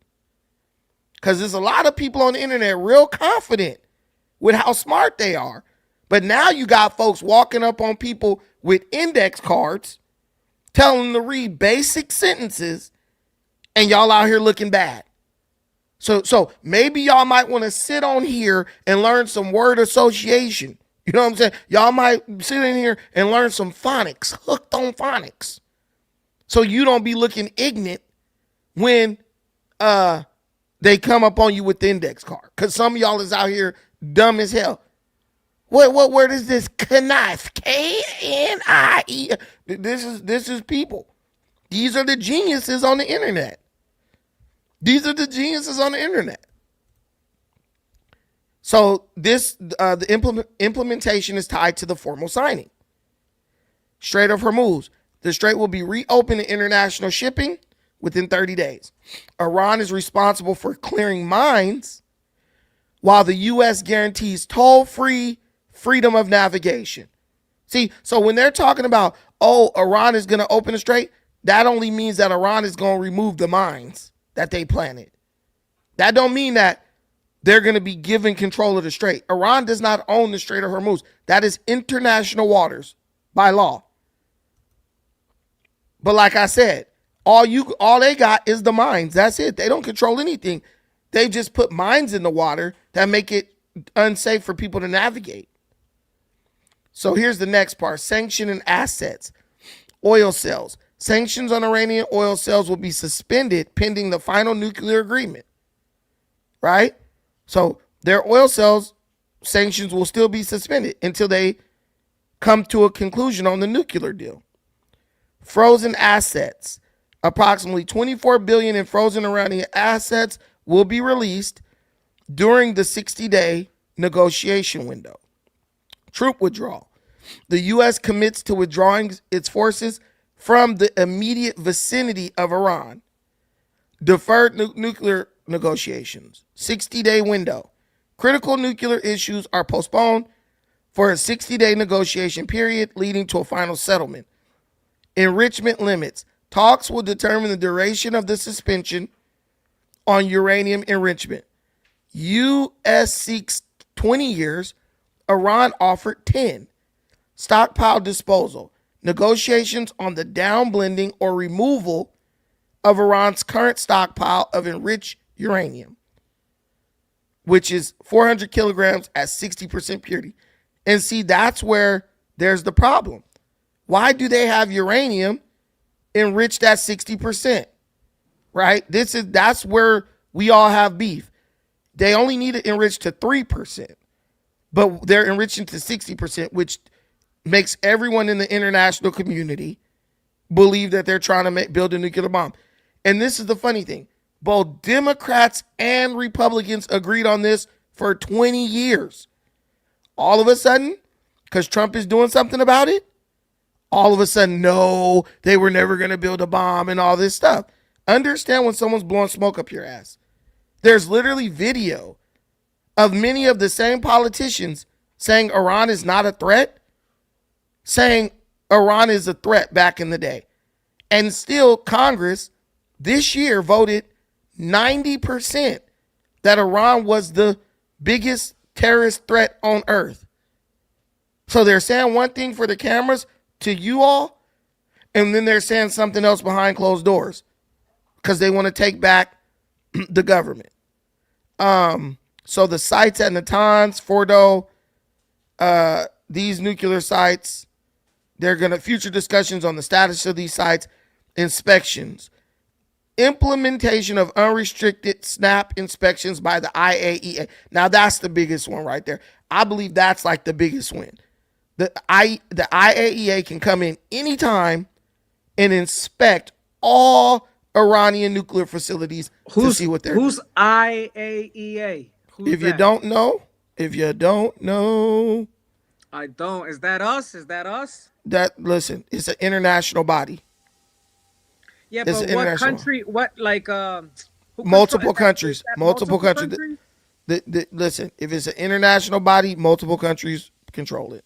Because there's a lot of people on the internet real confident with how smart they are. But now you got folks walking up on people with index cards, telling them to read basic sentences, and y'all out here looking bad. So maybe y'all might want to sit on here and learn some word association. You know what I'm saying? Y'all might sit in here and learn some phonics, hooked on phonics. So you don't be looking ignorant when they come up on you with the index card. Because some of y'all is out here dumb as hell. What word is this? Knife. K-N-I-E. This is people. These are the geniuses on the internet. These are the geniuses on the internet. So the implementation is tied to the formal signing. Strait of Hormuz. The strait will be reopened to international shipping within 30 days. Iran is responsible for clearing mines, while the U.S. guarantees toll-free freedom of navigation. See, so when they're talking about, Iran is going to open the strait, that only means that Iran is going to remove the mines that they planted. That don't mean that they're going to be given control of the strait. Iran does not own the Strait of Hormuz. That is international waters by law. But like I said, all they got is the mines. That's it. They don't control anything. They just put mines in the water that make it unsafe for people to navigate. So here's the next part. Sanction and assets. Oil sales. Sanctions on Iranian oil sales will be suspended pending the final nuclear agreement. Right? So their oil sales sanctions will still be suspended until they come to a conclusion on the nuclear deal. Frozen assets. Approximately $24 billion in frozen Iranian assets will be released during the 60-day negotiation window. Troop withdrawal. The U.S. commits to withdrawing its forces from the immediate vicinity of Iran. Deferred nuclear negotiations. 60-day window. Critical nuclear issues are postponed for a 60-day negotiation period leading to a final settlement. Enrichment limits. Talks will determine the duration of the suspension on uranium enrichment. U.S. seeks 20 years. Iran offered 10. Stockpile disposal. Negotiations on the downblending or removal of Iran's current stockpile of enriched uranium, which is 400 kilograms at 60% purity. And see, that's where there's the problem. Why do they have uranium enriched at 60%? Right? That's where we all have beef. They only need it enriched to 3%, but they're enriching to 60%, which makes everyone in the international community believe that they're trying to build a nuclear bomb. And this is the funny thing. Both Democrats and Republicans agreed on this for 20 years. All of a sudden, because Trump is doing something about it, all of a sudden, no, they were never going to build a bomb and all this stuff. Understand when someone's blowing smoke up your ass. There's literally video of many of the same politicians saying Iran is not a threat, saying Iran is a threat back in the day. And still, Congress this year voted 90% that Iran was the biggest terrorist threat on earth. So they're saying one thing for the cameras to you all, and then they're saying something else behind closed doors because they want to take back the government. So the sites at Natanz, Fordo, these nuclear sites, they're going to future discussions on the status of these sites, inspections, implementation of unrestricted SNAP inspections by the IAEA. Now that's the biggest one right there. I believe that's like the biggest win. The IAEA can come in anytime and inspect all Iranian nuclear facilities to see what they're doing.
Who's IAEA?
If you don't know,
I don't. Is that us?
listen, it's an international body.
Yeah,
It's
but what
international.
country? What like?
Multiple countries. Listen, if it's an international body, multiple countries control it.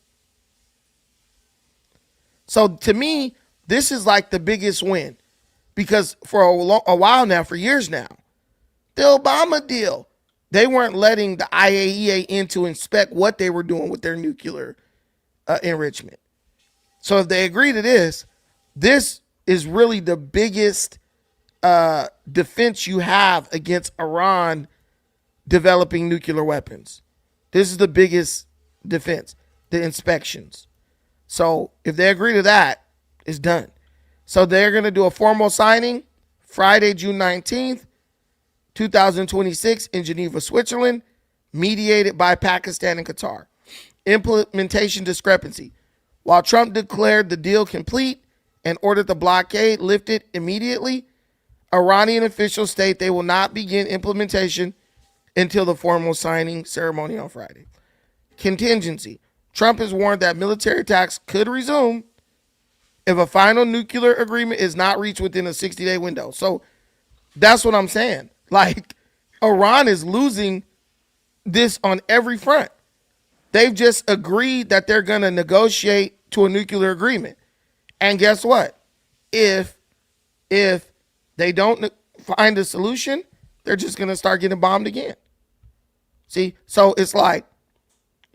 So to me, this is like the biggest win, because for a while now, for years now, the Obama deal, they weren't letting the IAEA in to inspect what they were doing with their nuclear enrichment. So if they agree to this is really the biggest defense you have against Iran developing nuclear weapons. This is the biggest defense, the inspections. So if they agree to that, it's done. So they're going to do a formal signing Friday, June 19th, 2026 in Geneva, Switzerland, mediated by Pakistan and Qatar. Implementation discrepancy. While Trump declared the deal complete and ordered the blockade lifted immediately, Iranian officials state they will not begin implementation until the formal signing ceremony on Friday. Contingency. Trump has warned that military attacks could resume if a final nuclear agreement is not reached within a 60-day window. So that's what I'm saying. Like, Iran is losing this on every front. They've just agreed that they're going to negotiate to a nuclear agreement. And guess what? If they don't find a solution, they're just going to start getting bombed again. See? So it's like,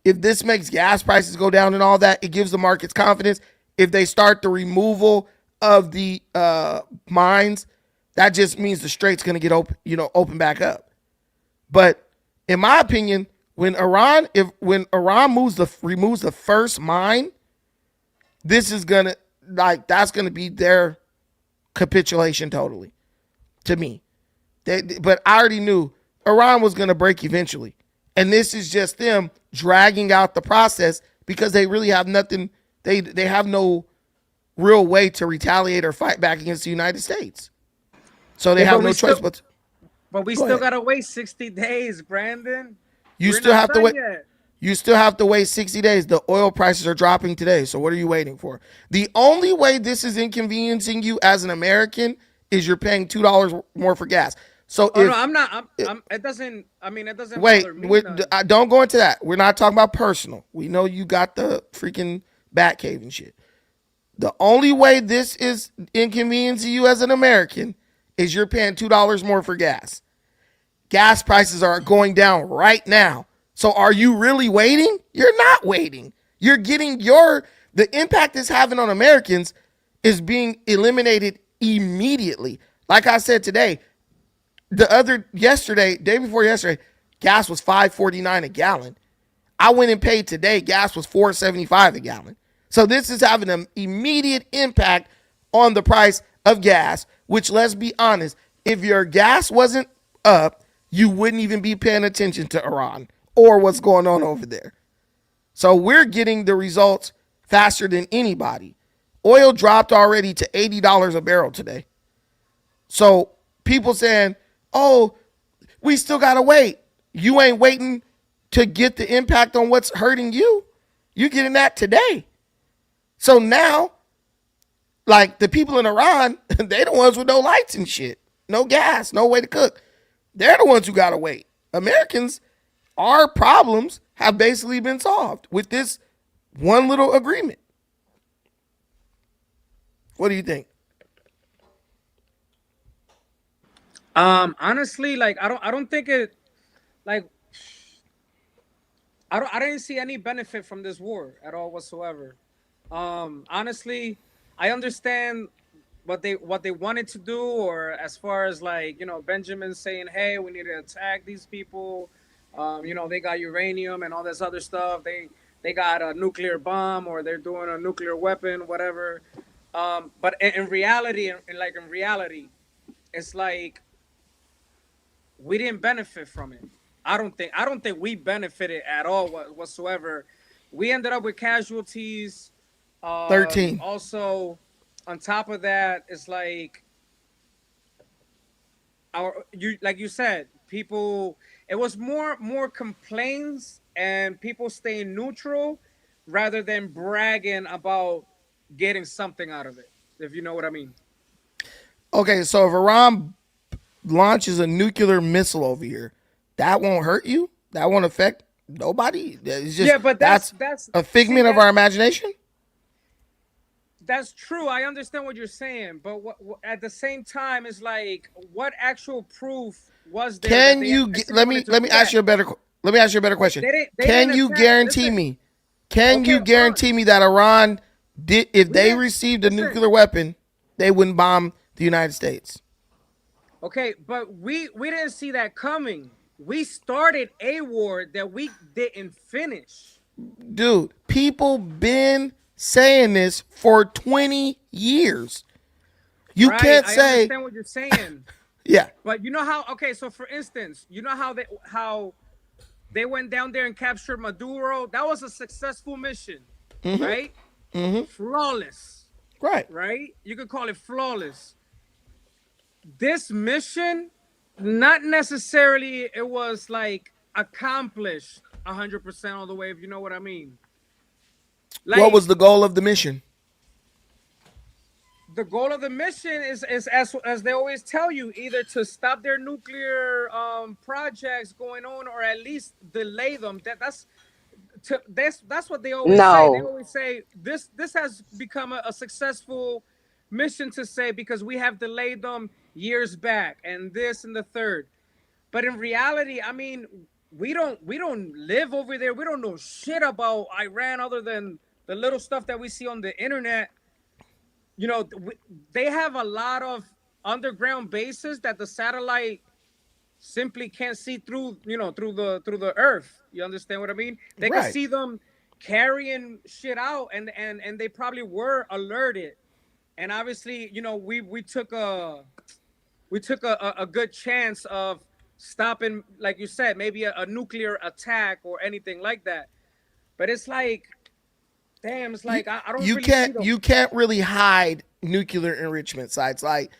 if this makes gas prices go down and all that, it gives the markets confidence. If they start the removal of the mines, that just means the strait's going to get open back up. But in my opinion, when Iran removes the first mine, this is gonna that's gonna be their capitulation totally. To me, but I already knew Iran was gonna break eventually, and this is just them dragging out the process because they really have nothing. They have no real way to retaliate or fight back against the United States, so they have no choice but.
But we still gotta wait 60 days, Brandon.
You still have to wait. You still have to wait 60 days. The oil prices are dropping today. So what are you waiting for? The only way this is inconveniencing you as an American is you're paying $2 more for gas. So
no, I'm not. It doesn't. I mean, it doesn't.
Wait,
bother me
don't go into that. We're not talking about personal. We know you got the freaking bat cave and shit. The only way this is inconveniencing you as an American is you're paying $2 more for gas. Gas prices are going down right now. So are you really waiting? You're not waiting. You're getting the impact it's having on Americans is being eliminated immediately. Like I said today, day before yesterday, gas was $5.49 a gallon. I went and paid today, gas was $4.75 a gallon. So this is having an immediate impact on the price of gas, which, let's be honest, if your gas wasn't up, you wouldn't even be paying attention to Iran or what's going on over there. So we're getting the results faster than anybody. Oil dropped already to $80 a barrel today. So people saying, oh, we still got to wait. You ain't waiting to get the impact on what's hurting you. You're getting that today. So now, like, the people in Iran, they the ones with no lights and shit. No gas, no way to cook. They're the ones who got to wait. Americans, our problems have basically been solved with this one little agreement. What do you think?
Honestly, like I don't think it, like I didn't see any benefit from this war at all whatsoever. Honestly, I understand what they wanted to do, or as far as, like, Benjamin saying, hey, we need to attack these people. They got uranium and all this other stuff. They got a nuclear bomb, or they're doing a nuclear weapon, whatever. But in reality, it's like we didn't benefit from it. I don't think we benefited at all whatsoever. We ended up with casualties.
13.
Also, on top of that, it's like like you said, people. It was more complaints and people staying neutral rather than bragging about getting something out of it, if you know what I mean.
Okay, so if Iran launches a nuclear missile over here, that won't hurt you? That won't affect nobody. It's just
Yeah, but that's
a figment of our imagination.
That's true. I understand what you're saying, but at the same time, it's like, what actual proof was there?
Can you let me ask you a better question? Can you guarantee me? Can you guarantee me that Iran did, if they received a nuclear weapon, they wouldn't bomb the United States?
Okay, but we didn't see that coming. We started a war that we didn't finish.
Dude, people been saying this for 20 years. You can't say.
I understand what you're saying.
Yeah.
But you know how? Okay, so for instance, you know how they went down there and captured Maduro? That was a successful mission, right? Flawless. Right? You could call it flawless. This mission, not necessarily it was like accomplished 100% all the way, if you know what I mean. Like,
what was the goal of the mission?
The goal of the mission is as they always tell you, either to stop their nuclear projects going on, or at least delay them. That's what they always say. They always say this has become a successful mission to say because we have delayed them years back and this and the third. But in reality, I mean, we don't live over there. We don't know shit about Iran other than the little stuff that we see on the internet. You know, they have a lot of underground bases that the satellite simply can't see through, you know, through the earth. You understand what I mean? They can see them carrying shit out, and they probably were alerted. And obviously, you know, we took a good chance of stopping, like you said, maybe a nuclear attack or anything like that. But it's like, damn, it's like I don't.
You can't really hide nuclear enrichment sites. Like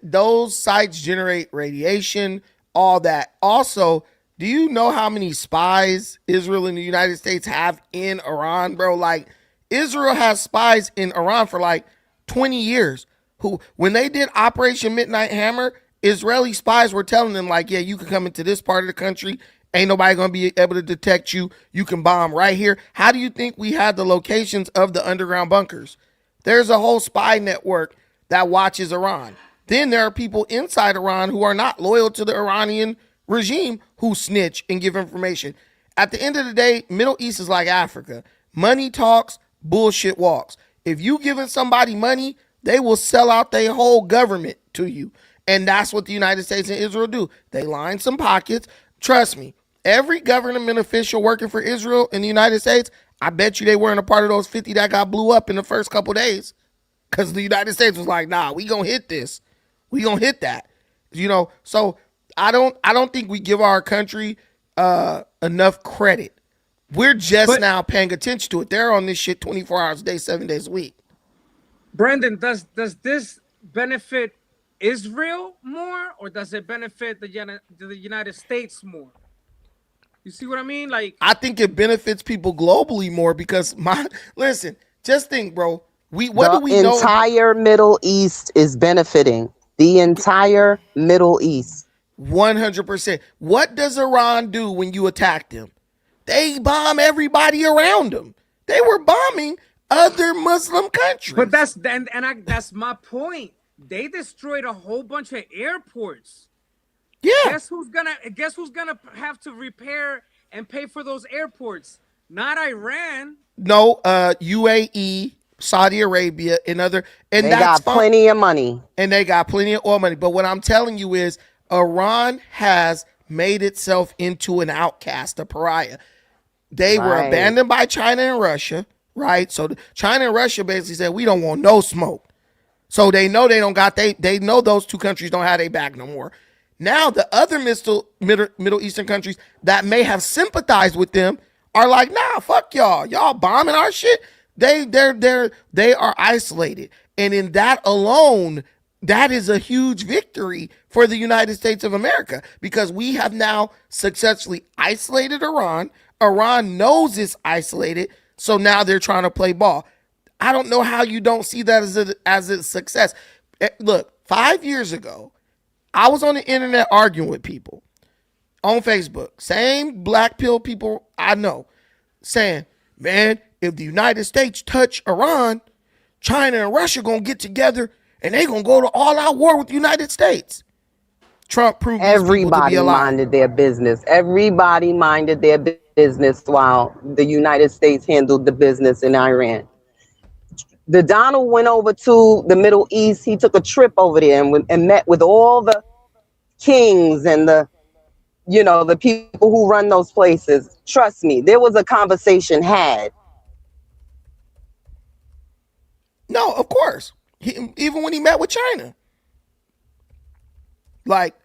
those sites generate radiation, all that. Also, do you know how many spies Israel and the United States have in Iran, bro? Like Israel has spies in Iran for like 20 years. Who, when they did Operation Midnight Hammer, Israeli spies were telling them like, yeah, you can come into this part of the country. Ain't nobody going to be able to detect you. You can bomb right here. How do you think we had the locations of the underground bunkers? There's a whole spy network that watches Iran. Then there are people inside Iran who are not loyal to the Iranian regime who snitch and give information. At the end of the day, Middle East is like Africa. Money talks, bullshit walks. If you giving somebody money, they will sell out their whole government to you. And that's what the United States and Israel do. They line some pockets. Trust me, every government official working for Israel in the United States, I bet you they weren't a part of those 50 that got blew up in the first couple days. Because the United States was like, nah, we gonna hit this. We gonna hit that. You know, so I don't think we give our country enough credit. We're just now paying attention to it. They're on this shit 24 hours a day, 7 days a week.
Brandon, does this benefit Israel more, or does it benefit the United States more? You see what I mean? Like,
I think it benefits people globally more because listen, just think, bro. The
entire Middle East is benefiting. The entire Middle East.
100%. What does Iran do when you attack them? They bomb everybody around them. They were bombing other Muslim countries.
But that's my point. They destroyed a whole bunch of airports.
Yeah.
Guess who's gonna have to repair and pay for those airports? Not Iran.
No, UAE, Saudi Arabia, and
they got plenty of money.
And they got plenty of oil money. But what I'm telling you is Iran has made itself into an outcast, a pariah. They were abandoned by China and Russia, right? So China and Russia basically said, we don't want no smoke. So they know they know those two countries don't have their back no more. Now the other Middle Eastern countries that may have sympathized with them are like, nah, fuck y'all. Y'all bombing our shit. They are isolated. And in that alone, that is a huge victory for the United States of America because we have now successfully isolated Iran. Iran knows it's isolated, so now they're trying to play ball. I don't know how you don't see that as a success. Look, 5 years ago, I was on the internet arguing with people. on Facebook, same black pill people I know, saying, man, if the United States touch Iran, China and Russia gonna get together and they gonna go to all-out war with the United States. Trump proved these people to be
Everybody
a lie.
minded their business. Everybody minded their business while the United States handled the business in Iran. The Donald went over to the Middle East. He took a trip over there and met with all the kings and the people who run those places. Trust me, there was a conversation had.
No, of course. Even when he met with China. Like,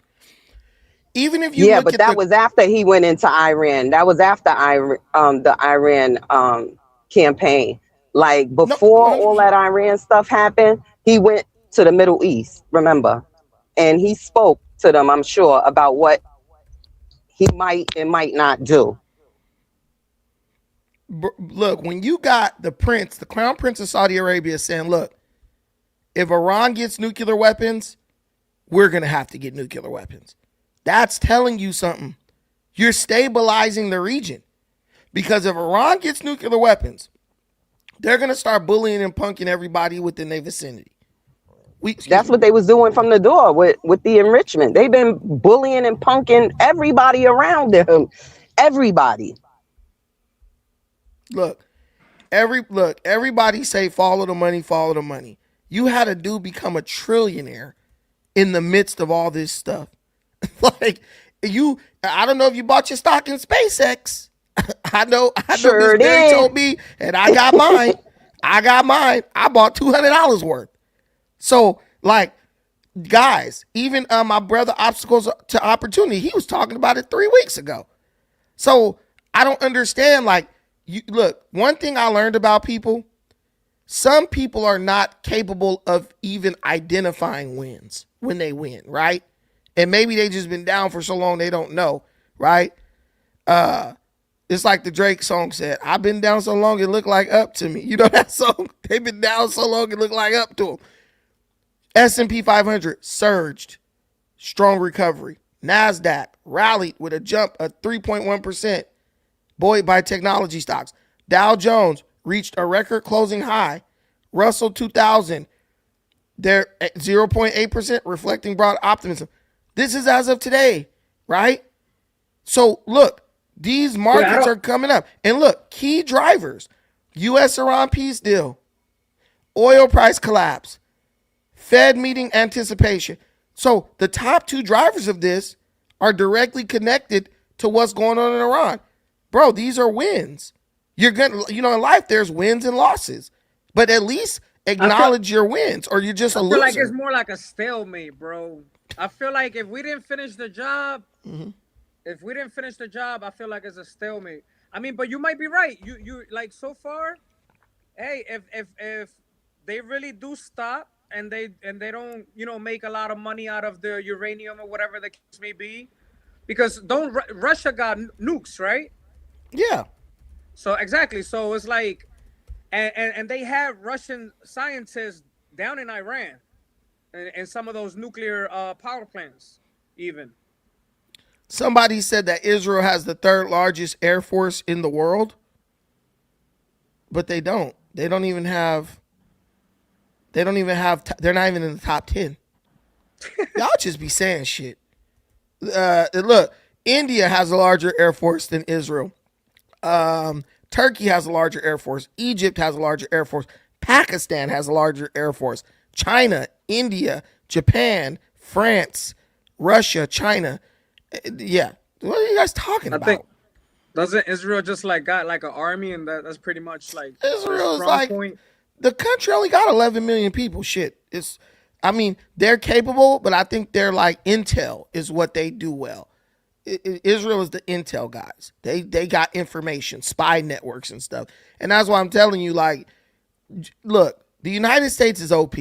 even if you look
but
at
that was after he went into Iran. That was after the Iran campaign. Like, before all that Iran stuff happened, he went to the Middle East, remember? And he spoke to them, I'm sure, about what he might and might not do.
Look, when you got the crown prince of Saudi Arabia saying, look, if Iran gets nuclear weapons, we're going to have to get nuclear weapons. That's telling you something. You're stabilizing the region. Because if Iran gets nuclear weapons, they're going to start bullying and punking everybody within their vicinity.
That's what they was doing from the door with the enrichment. They've been bullying and punking everybody around them. Everybody.
Look, everybody say follow the money, follow the money. You had a dude become a trillionaire in the midst of all this stuff. Like, I don't know if you bought your stock in SpaceX. I know
Sure
this Barry
did.
told me, and I got mine. I bought $200 worth. So, like, guys, even my brother Obstacles to Opportunity, he was talking about it 3 weeks ago. So I don't understand. Like, look, one thing I learned about people, some people are not capable of even identifying wins when they win, right? And maybe they just been down for so long they don't know, right? It's like the Drake song said, I've been down so long it looked like up to me. You know that song? They've been down so long it looked like up to them. S&P 500 surged, strong recovery. NASDAQ rallied with a jump of 3.1%, buoyed by technology stocks. Dow Jones reached a record closing high. Russell 2000, they're at 0.8%, reflecting broad optimism. This is as of today, right? So look, these markets are coming up. And look, key drivers, U.S.-Iran peace deal, oil price collapse, Fed meeting anticipation. So the top two drivers of this are directly connected to what's going on in Iran. Bro, these are wins. You're gonna, in life there's wins and losses, but at least acknowledge your wins, or you're just a loser.
I feel like it's more like a stalemate, bro. I feel like if we didn't finish the job, I feel like it's a stalemate. I mean, but you might be right. You like so far, hey, if they really do stop and they don't make a lot of money out of the uranium or whatever the case may be, because Russia got nukes, right?
Yeah.
So exactly. So it's like, and they have Russian scientists down in Iran, and some of those nuclear power plants, even.
Somebody said that Israel has the third largest air force in the world, but they don't. They're not even in the top 10. Y'all just be saying shit. Look, India has a larger air force than Israel. Turkey has a larger air force. Egypt has a larger air force. Pakistan has a larger air force. China, India, Japan, France, Russia, China. Yeah. What are you guys talking about?
Doesn't Israel just got like an army, and that's pretty much like
Israel is like point? The country only got 11 million people. Shit. They're capable, but I think they're like intel is what they do well. Israel is the intel guys. They got information, spy networks and stuff. And that's why I'm telling you, like, look, the United States is OP.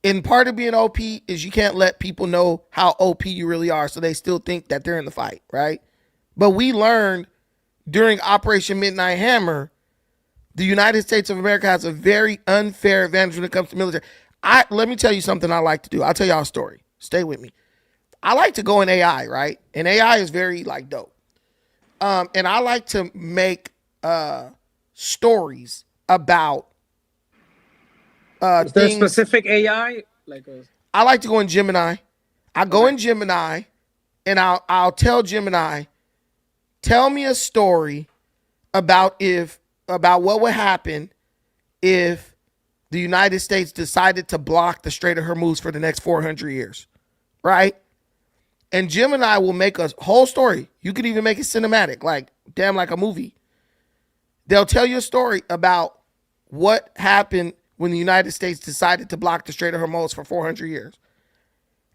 And part of being OP is you can't let people know how OP you really are, so they still think that they're in the fight, right? But we learned during Operation Midnight Hammer, the United States of America has a very unfair advantage when it comes to military. Let me tell you something I like to do. I'll tell y'all a story. Stay with me. I like to go in AI, right? And AI is very like dope. And I like to make stories about
Is there a
things.
specific AI?
I like to go in Gemini. I go in Gemini, and I'll tell Gemini, tell me a story about what would happen if the United States decided to block the Strait of Hormuz for the next 400 years, right? And Gemini will make a whole story. You could even make it cinematic, like a movie. They'll tell you a story about what happened when the United States decided to block the Strait of Hormuz for 400 years.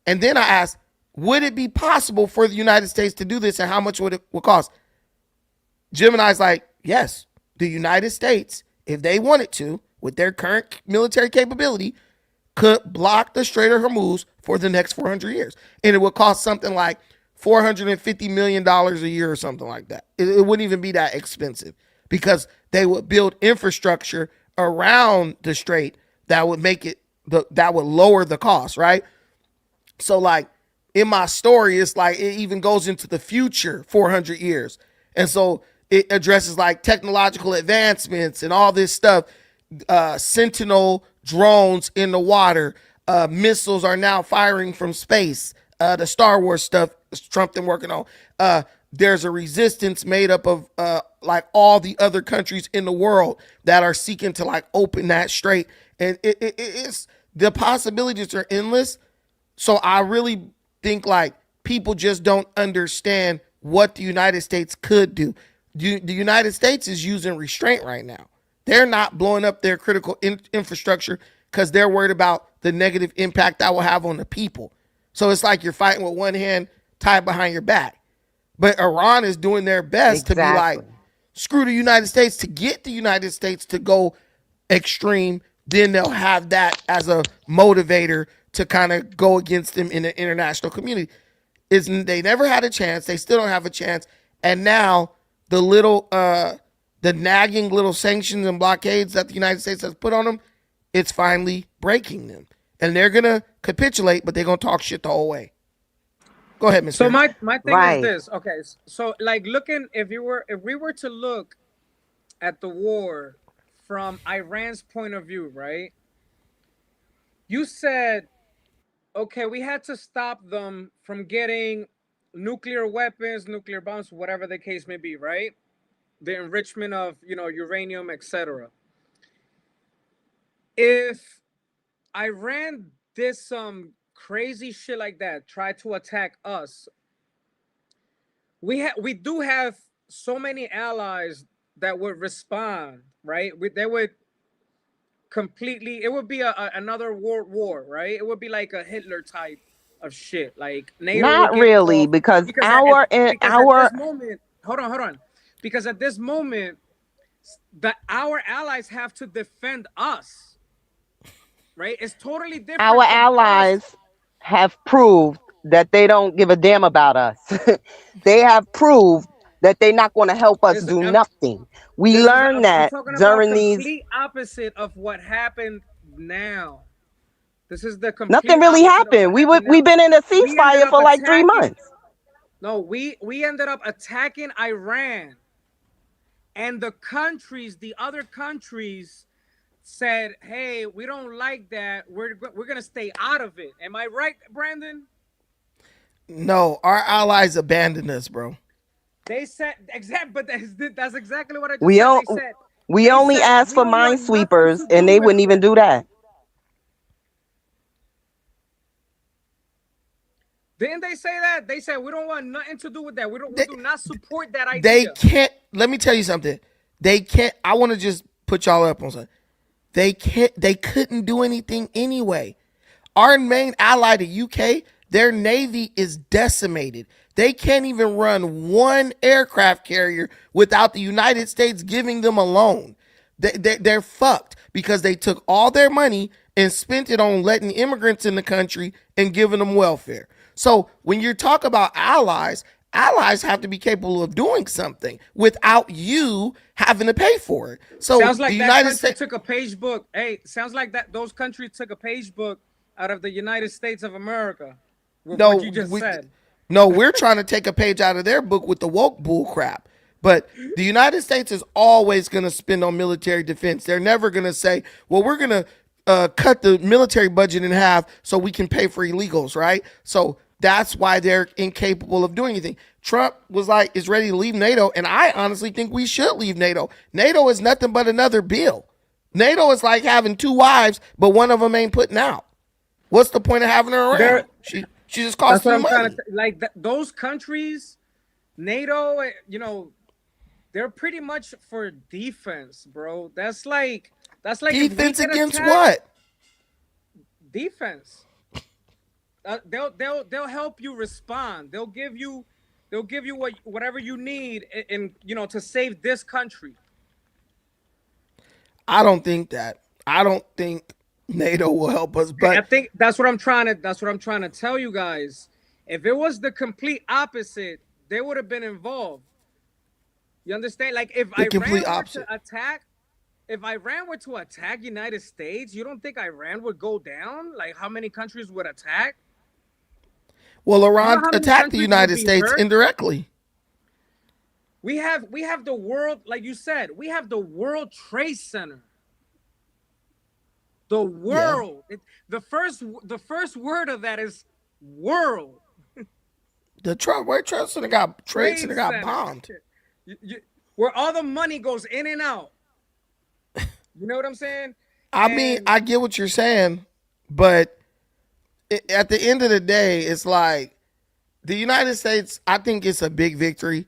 And then I asked, would it be possible for the United States to do this, and how much would it cost? Gemini's like, yes, the United States, if they wanted to, with their current military capability, could block the Strait of Hormuz for the next 400 years. And it would cost something like $450 million a year or something like that. It wouldn't even be that expensive, because they would build infrastructure around the strait that would make it, that would lower the cost, right? So like in my story, it's like it even goes into the future 400 years. And so it addresses like technological advancements and all this stuff. Sentinel drones in the water, missiles are now firing from space. The Star Wars stuff Trump been working on. There's a resistance made up of like all the other countries in the world that are seeking to like open that strait. And it's, the possibilities are endless. So I really think like people just don't understand what the United States could do. The United States is using restraint right now. They're not blowing up their critical infrastructure because they're worried about the negative impact that will have on the people. So it's like you're fighting with one hand tied behind your back. But Iran is doing their best to be like, screw the United States, to get the United States to go extreme. Then they'll have that as a motivator to kind of go against them in the international community. They never had a chance. They still don't have a chance. And now the nagging little sanctions and blockades that the United States has put on them, it's finally breaking them. And they're going to capitulate, but they're going to talk shit the whole way. Go ahead, Mr.
So my thing is this. Okay, so like if we were to look at the war from Iran's point of view, right? You said, okay, we had to stop them from getting nuclear weapons, nuclear bombs, whatever the case may be, right? The enrichment of, uranium, etc. If Iran did some crazy shit like that, try to attack us, we do have so many allies that would respond, right? They would completely, it would be another world war, right? It would be like a Hitler type of shit, like NATO.
Not really, because our
at this moment, hold on, because at this moment, our allies have to defend us, right? It's totally different.
Our allies have proved that they don't give a damn about us. They have proved that they're not going to help us do nothing. We learned that during these.
Complete opposite of what happened now. This is the complete.
Nothing really happened. We've been in a ceasefire for like 3 months.
No, we ended up attacking Iran, and the other countries said, "Hey, we don't like that. We're gonna stay out of it." Am I right, Brandon?
No, our allies abandoned us, bro.
They said but that's exactly what I just said.
We only asked for minesweepers, and they wouldn't even do that.
Didn't they say that? They said we don't want nothing to do with that. We do not support that idea.
They can't. Let me tell you something. They can't. I want to just put y'all up on something. They can't. They couldn't do anything anyway. Our main ally, the UK, their navy is decimated. They can't even run one aircraft carrier without the United States giving them a loan. They're fucked because they took all their money and spent it on letting immigrants in the country and giving them welfare. So when you talk about allies have to be capable of doing something without you having to pay for it. So
sounds like
the
that
United
country
States
took a page book. Hey, sounds like those countries took a page book out of the United States of America. with
No,
what you just said.
no, we're trying to take a page out of their book with the woke bull crap. But the United States is always going to spend on military defense. They're never going to say, well, we're going to cut the military budget in half so we can pay for illegals, right? So that's why they're incapable of doing anything. Trump was like, is ready to leave NATO. And I honestly think we should leave NATO. NATO is nothing but another bill. NATO is like having two wives, but one of them ain't putting out. What's the point of having her around? She just costs
That's what
you
I'm
money.
trying to like. Those countries, NATO, they're pretty much for defense, bro. That's like if we
Defense
get
against
attacked,
what?
defense. They'll help you respond. They'll give you whatever you need in to save this country.
I don't think that. I don't think NATO will help us. But
I think that's what I'm trying to tell you guys. If it was the complete opposite, they would have been involved. You understand? Like if Iran were to attack United States, you don't think Iran would go down? Like how many countries would attack?
well,
You know
Iran
how many
attacked the
countries
United
would be
States
hurt?
indirectly.
We have the world, like you said, we have the World Trade Center. The world. The first word of that is world.
The Trade Center got bombed.
Where all the money goes in and out. You know what I'm saying?
I mean, I get what you're saying, but at the end of the day, it's like the United States, I think it's a big victory.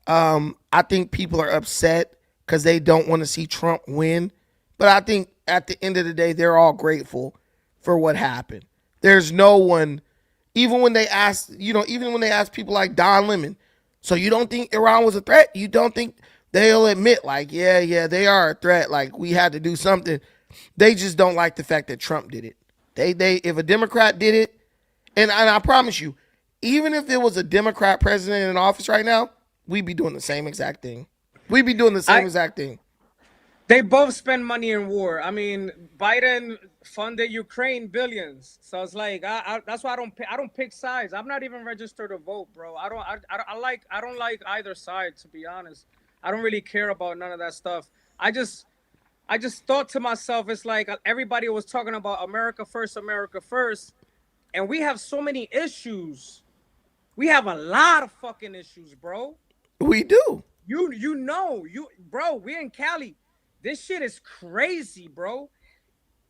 I think people are upset because they don't want to see Trump win. But I think at the end of the day, they're all grateful for what happened. There's no one, even when they ask people like Don Lemon, so you don't think Iran was a threat? You don't think they'll admit like, yeah, they are a threat. Like we had to do something. They just don't like the fact that Trump did it. They if a Democrat did it, and I promise you, even if it was a Democrat president in office right now, we'd be doing the same exact thing. We'd be doing the same exact thing.
They both spend money in war. I mean, Biden funded Ukraine billions, so it's like that's why I don't pick sides. I'm not even registered to vote, bro. I don't like either side, to be honest. I don't really care about none of that stuff. I just thought to myself, it's like everybody was talking about America first, and we have so many issues. We have a lot of fucking issues, bro.
We do.
Bro, we're in Cali. This shit is crazy, bro.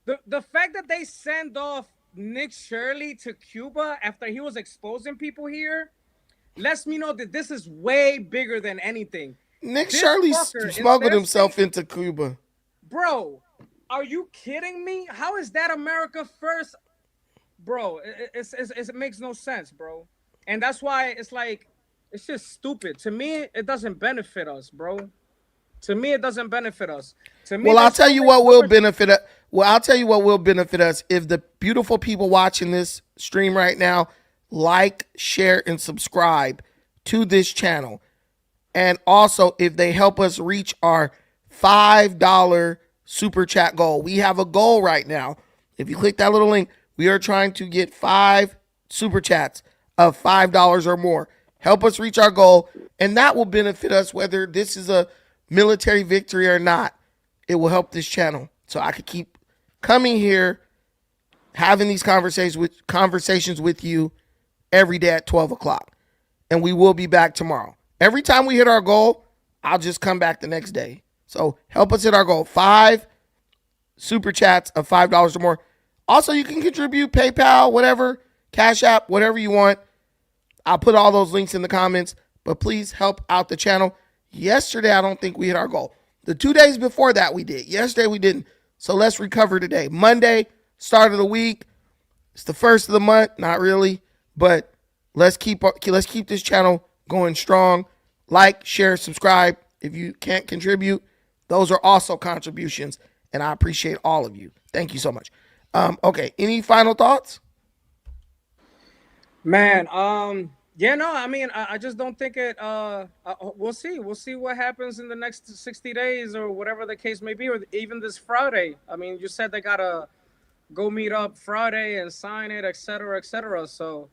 The fact that they send off Nick Shirley to Cuba after he was exposing people here lets me know that this is way bigger than anything.
Nick
This
Shirley
fucker,
smuggled
instead of
himself
saying-
into Cuba.
Bro, are you kidding me? How is that America first? Bro, it makes no sense, bro. And that's why it's like, it's just stupid. To me, it doesn't benefit us, bro. To me, it doesn't benefit us. To me,
Well, I'll
there's
tell
so
you
many
what will
other-
benefit us. Well, I'll tell you what will benefit us if the beautiful people watching this stream right now like, share, and subscribe to this channel. And also, if they help us reach our $5 super chat goal. We have a goal right now. If you click that little link, we are trying to get 5 super chats of $5 or more. Help us reach our goal, and that will benefit us whether this is a military victory or not. It will help this channel so I could keep coming here, having these conversations with you every day at 12 o'clock. And we will be back tomorrow. Every time we hit our goal, I'll just come back the next day. So help us hit our goal. 5 super chats of $5 or more. Also, you can contribute PayPal, whatever, Cash App, whatever you want. I'll put all those links in the comments, but please help out the channel. Yesterday, I don't think we hit our goal. The 2 days before that, we did. Yesterday, we didn't. So let's recover today. Monday, start of the week. It's the first of the month. Not really, but let's keep this channel going strong. Like, share, subscribe. If you can't contribute, those are also contributions, and I appreciate all of you. Thank you so much. Okay, any final thoughts?
Man, yeah, no, I mean, I just don't think it, we'll see what happens in the next 60 days or whatever the case may be, or even this Friday. I mean, you said they got a go meet up Friday and sign it, etc., etc. So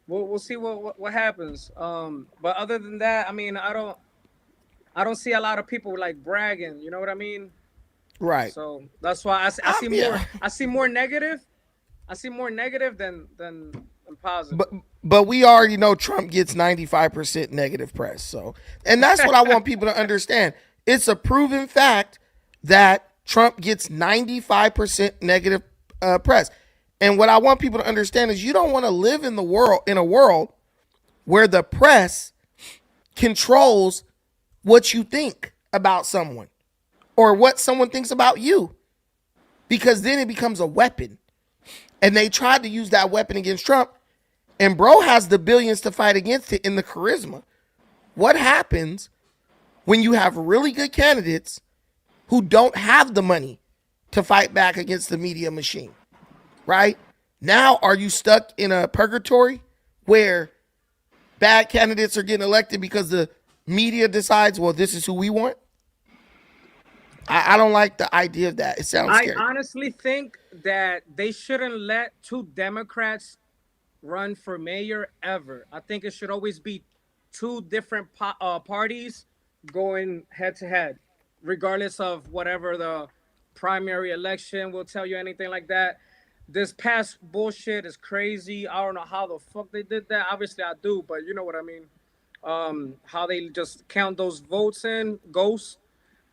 we'll see what happens. But other than that, I mean, I don't see a lot of people like bragging. You know what I mean?
Right.
So that's why I see more.
Yeah.
I see more negative. I see more negative than positive.
But we already know Trump gets 95% negative press. So, and that's what I want people to understand. It's a proven fact that Trump gets 95% negative press. And what I want people to understand is you don't want to live in a world where the press controls what you think about someone or what someone thinks about you, because then it becomes a weapon. And they tried to use that weapon against Trump, and bro has the billions to fight against it in the charisma. What happens when you have really good candidates who don't have the money to fight back against the media machine, right? Now, are you stuck in a purgatory where bad candidates are getting elected because the media decides, well, this is who we want? I don't like the idea of that. It sounds scary.
I honestly think that they shouldn't let two Democrats run for mayor ever. I think it should always be two different parties going head to head, regardless of whatever the primary election will tell you, anything like that. This past bullshit is crazy. I don't know how the fuck they did that. Obviously I do, but you know what I mean. How they just count those votes in, ghosts.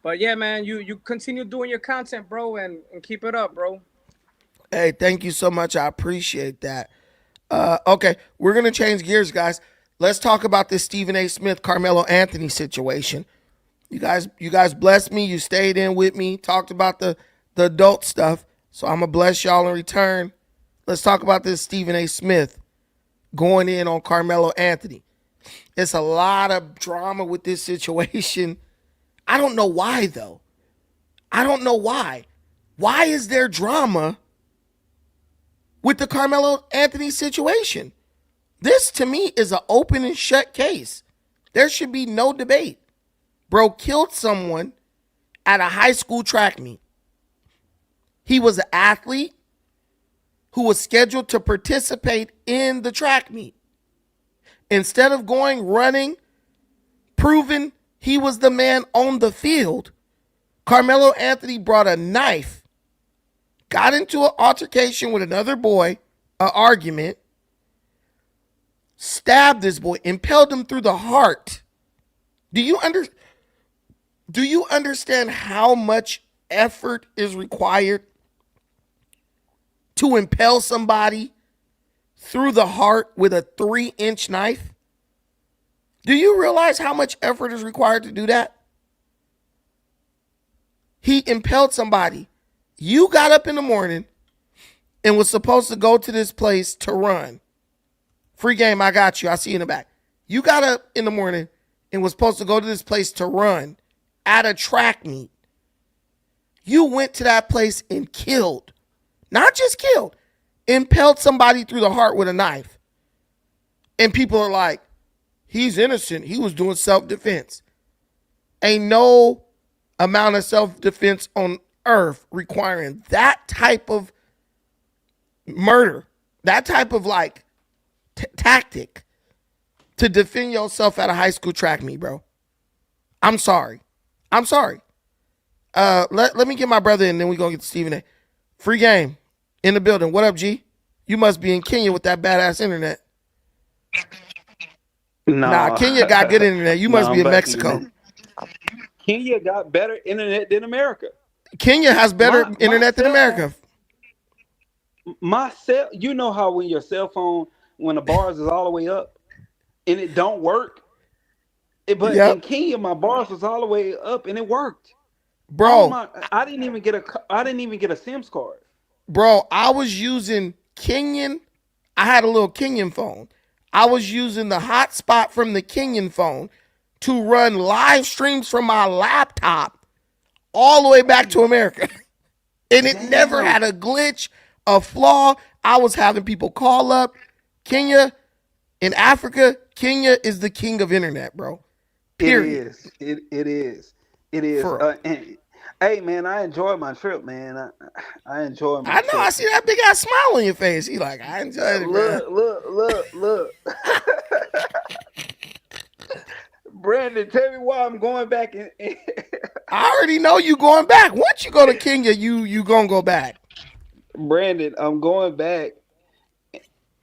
But yeah, man, you continue doing your content, bro, and keep it up, bro.
Hey, thank you so much. I appreciate that. Okay, we're going to change gears, guys. Let's talk about this Stephen A. Smith, Carmelo Anthony situation. You guys blessed me. You stayed in with me, talked about the adult stuff. So I'm going to bless y'all in return. Let's talk about this Stephen A. Smith going in on Carmelo Anthony. It's a lot of drama with this situation. I don't know why, though. I don't know why. Why is there drama with the Carmelo Anthony situation? This, to me, is an open and shut case. There should be no debate. Bro killed someone at a high school track meet. He was an athlete who was scheduled to participate in the track meet. Instead of going running, proving he was the man on the field, Carmelo Anthony brought a knife, got into an altercation with another boy, an argument, stabbed this boy, impaled him through the heart. Do you understand how much effort is required to impale somebody through the heart with a 3-inch knife? Do you realize how much effort is required to do that? He impaled somebody. You got up in the morning and was supposed to go to this place to run. Free game, I got you. I see you in the back. You got up in the morning and was supposed to go to this place to run at a track meet. You went to that place and killed. Not just killed. Impaled somebody through the heart with a knife. And people are like, he's innocent. He was doing self-defense. Ain't no amount of self-defense on earth requiring that type of murder, that type of tactic to defend yourself at a high school track meet, bro. I'm sorry. Let me get my brother in, then we gonna get to Stephen A. Free game in the building. What up, G? You must be in Kenya with that badass internet. Nah, Kenya got good internet. You must be in Mexico.
Kenya got better internet than America.
Kenya has better internet than America.
You know how when your cell phone, when the bars is all the way up and it don't work? But in Kenya, my bars was all the way up and it worked.
Bro,
I didn't even get a SIM card.
Bro, I was using Kenyan. I had a little Kenyan phone. I was using the hotspot from the Kenyan phone to run live streams from my laptop all the way back to America. And it never had a glitch, a flaw. I was having people call up. Kenya, in Africa, Kenya is the king of internet, bro. Period.
It is. And Hey man, I enjoyed my trip, man. I enjoyed my
I know.
trip.
I see that big ass smile on your face. He like, I enjoyed it, bro.
Look. Brandon, tell me why I'm going back.
I already know you going back. Once you go to Kenya, you gonna go back.
Brandon, I'm going back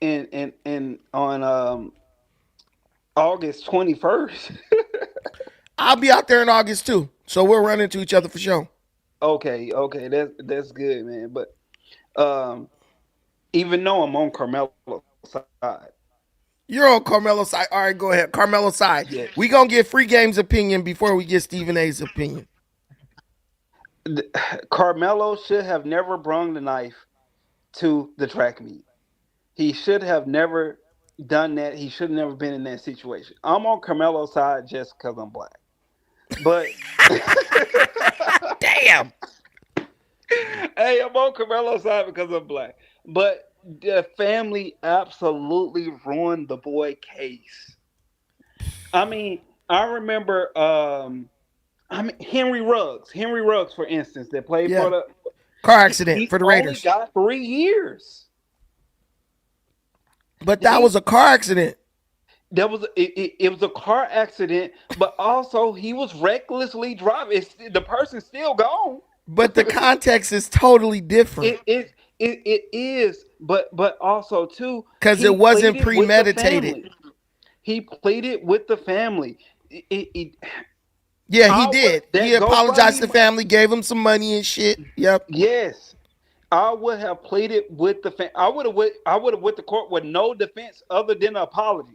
and on August 21st.
I'll be out there in August too, so we'll run into each other for sure.
Okay, that's good, man. But even though I'm on Carmelo's side,
You're on Carmelo's side. All right, go ahead. Carmelo's side.
yeah,
We gonna get Free Game's opinion before we get Stephen A's opinion.
Carmelo should have never brung the knife to the track meet. He should have never done that. He should have never been in that situation. I'm on Carmelo's side just because I'm black. But
Damn.
hey, I'm on Carmelo's side because I'm black. But the family absolutely ruined the boy case. I mean, I remember Henry Ruggs, for instance, that played
Yeah.
for the
Car accident
he
for the
only
Raiders.
got 3 years.
But that was a car accident.
That was it was a car accident, but also he was recklessly driving. The person's still gone.
But the context is totally different.
It is, but also too,
Because
he
it wasn't
pleaded with the
premeditated.
family. He pleaded with the family.
Yeah, he
I
did.
would-
He
that
apologized to the
GoFundMe
family, gave him some money and shit. Yep.
Yes, I would have pleaded with the I would have went to court with no defense other than an apology.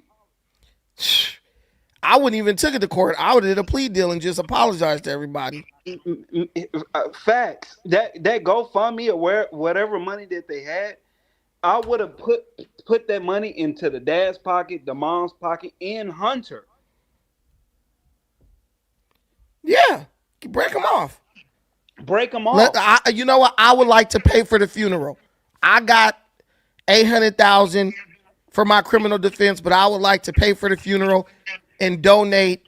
I wouldn't even took it to court. I would have did a plea deal and just apologized to everybody.
Facts. That GoFundMe or whatever money that they had, I would have put that money into the dad's pocket, the mom's pocket, and Hunter.
Yeah. Break them off.
Break them off.
You know what? I would like to pay for the funeral. I got $800,000 for my criminal defense, but I would like to pay for the funeral and donate,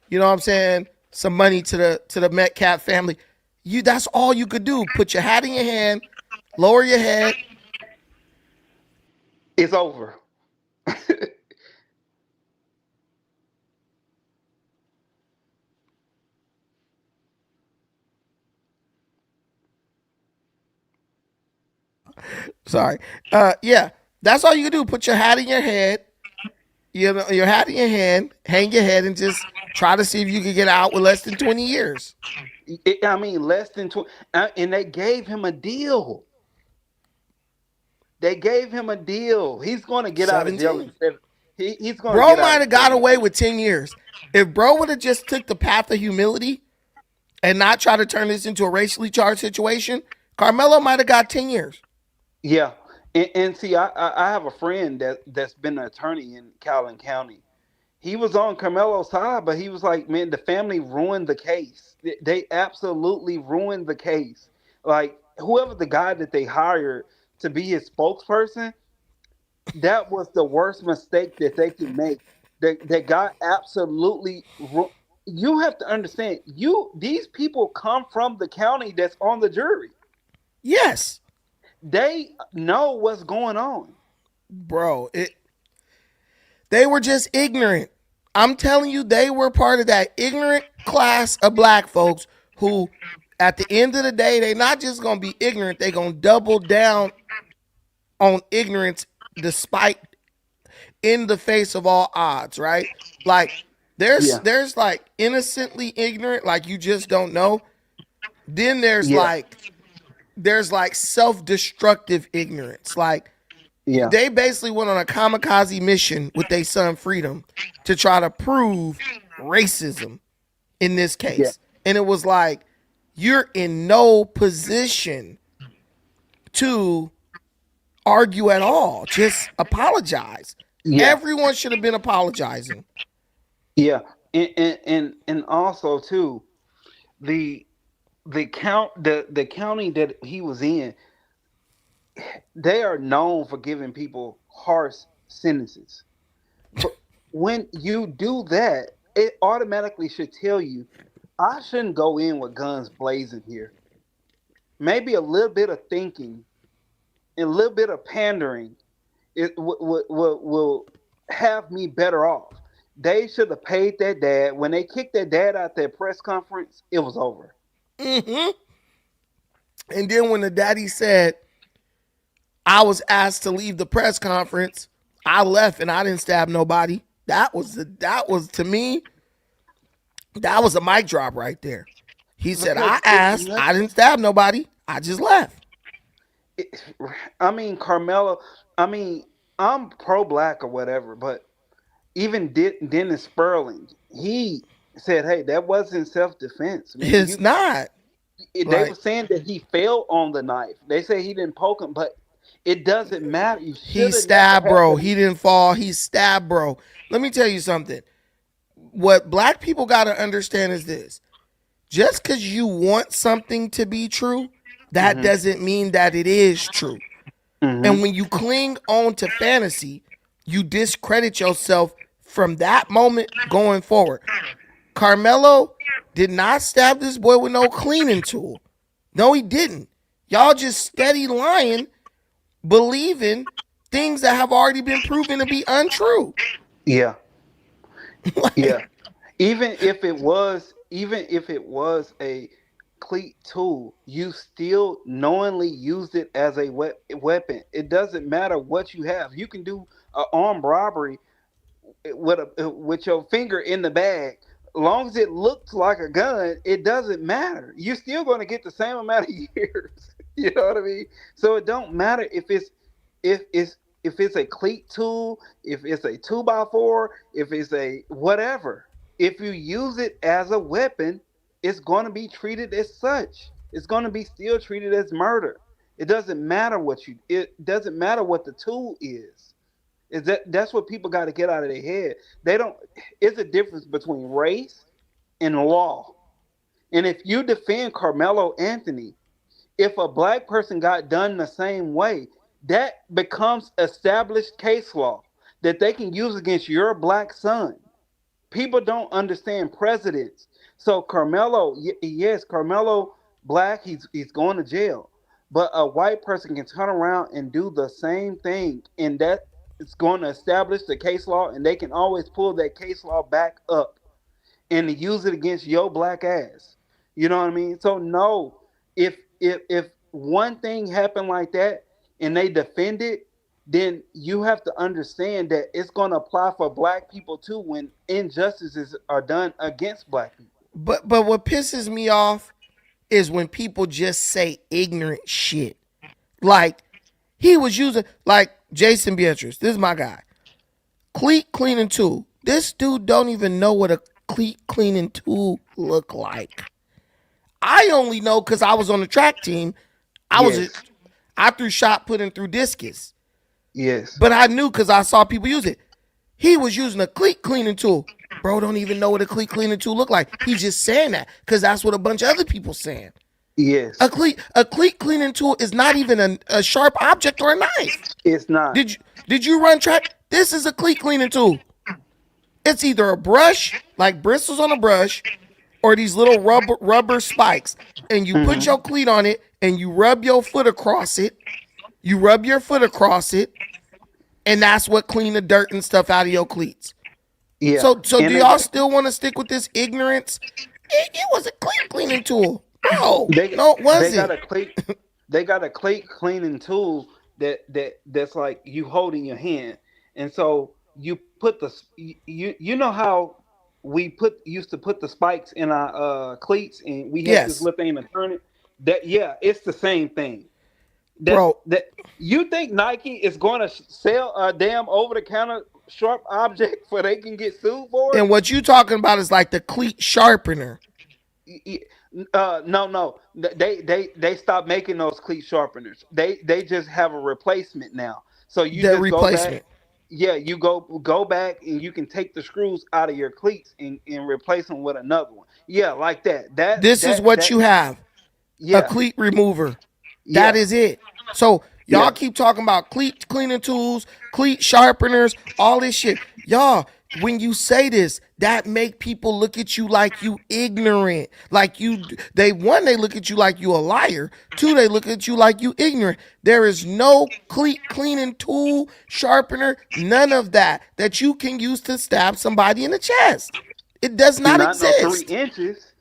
you know what I'm saying, some money to the Metcalf family. That's all you could do. Put your hat in your hand, lower your head.
It's over.
Sorry. Yeah, that's all you can do. Put your hat in your head, your hat in your hand, hang your head, and just try to see if you can get out with less than 20 years.
Less than 20. And they gave him a deal. He's going to get out of jail. He's going.
Bro might have got away with 10 years. If bro would have just took the path of humility and not try to turn this into a racially charged situation, Carmelo might have got 10 years.
Yeah. And see, I have a friend that's been an attorney in Calhoun County. He was on Carmelo's side, but he was like, man, the family ruined the case. They absolutely ruined the case. Like, whoever the guy that they hired to be his spokesperson, that was the worst mistake that they could make. That guy absolutely. You have to understand. These people come from the county that's on the jury.
Yes.
They know what's going on.
Bro, they were just ignorant. I'm telling you, they were part of that ignorant class of black folks who, at the end of the day, they're not just going to be ignorant. They're going to double down on ignorance despite in the face of all odds, right? Like, there's like innocently ignorant, like you just don't know. Then there's like self-destructive ignorance. Like, they basically went on a kamikaze mission with their son Freedom to try to prove racism in this case. Yeah. And it was like, you're in no position to argue at all. Just apologize. Yeah. Everyone should have been apologizing.
Yeah. And also too, the county that he was in, they are known for giving people harsh sentences. But when you do that, it automatically should tell you I shouldn't go in with guns blazing here. Maybe a little bit of thinking and a little bit of pandering will have me better off. They should have paid that dad. When they kicked that dad out their press conference, it was over.
And then when the daddy said, I was asked to leave the press conference, I left and I didn't stab nobody. That was to me, that was a mic drop right there. He said, I asked, I didn't stab nobody. I just left.
Carmelo, I'm pro-black or whatever, but even Dennis Sperling, he said, hey, that wasn't self-defense.
It's not.
They were saying that he fell on the knife. They say he didn't poke him, but it doesn't matter.
He stabbed, bro. He didn't fall. He stabbed, bro. Let me tell you something. What black people got to understand is this. Just because you want something to be true, that doesn't mean that it is true. And when you cling on to fantasy, you discredit yourself from that moment going forward. Carmelo did not stab this boy with no cleaning tool. No, he didn't. Y'all just steady lying, believing things that have already been proven to be untrue.
Yeah. Yeah. Even if it was a cleat tool, you still knowingly used it as a weapon. It doesn't matter what you have. You can do an armed robbery with your finger in the bag. As long as it looks like a gun, it doesn't matter. You're still going to get the same amount of years. You know what I mean? So it don't matter if it's a cleat tool, if it's a 2x4, if it's a whatever. If you use it as a weapon, it's going to be treated as such. It's going to be still treated as murder. It doesn't matter it doesn't matter what the tool is. That's what people got to get out of their head. It's a difference between race and law. And if you defend Carmelo Anthony, if a black person got done the same way, that becomes established case law that they can use against your black son. People don't understand precedents. So Carmelo, yes, Carmelo black, he's going to jail. But a white person can turn around and do the same thing, and that it's going to establish the case law, and they can always pull that case law back up and use it against your black ass. You know what I mean? So no, if one thing happened like that and they defend it, then you have to understand that it's going to apply for black people too when injustices are done against black people.
But what pisses me off is when people just say ignorant shit. Like, he was using, like Jason Beatrice, this is my guy. Cleat cleaning tool. This dude don't even know what a cleat cleaning tool look like. I only know because I was on the track team. I threw shot put and threw discus.
Yes.
But I knew because I saw people use it. He was using a cleat cleaning tool. Bro don't even know what a cleat cleaning tool look like. He's just saying that because that's what a bunch of other people saying.
Yes.
A cleat cleaning tool is not even a sharp object or a knife.
It's not.
Did you run track? This is a cleat cleaning tool. It's either a brush, like bristles on a brush, or these little rubber spikes. And you put your cleat on it and you rub your foot across it. You rub your foot across it, and that's what clean the dirt and stuff out of your cleats. Yeah. So do y'all still want to stick with this ignorance? It was a cleat cleaning tool. No, it wasn't.
They got a cleat cleaning tool that's like you holding your hand, and so you put you know how we used to put the spikes in our cleats, and we had this little thing to turn it. It's the same thing. Bro, you think Nike is going to sell a damn over-the-counter sharp object for they can get sued for it?
And what you talking about is like the cleat sharpener.
No. They stopped making those cleat sharpeners. They just have a replacement now. So you just replacement. Go back. You go back and you can take the screws out of your cleats and replace them with another one. Yeah, like that.
This is what you have. Yeah. A cleat remover. That is it. So y'all keep talking about cleat cleaning tools, cleat sharpeners, all this shit. Y'all when you say this, that make people look at you like you ignorant. Like they look at you like you a liar. Two, they look at you like you ignorant. There is no cleaning tool, sharpener, none of that you can use to stab somebody in the chest. It does not exist.
No 3 inches.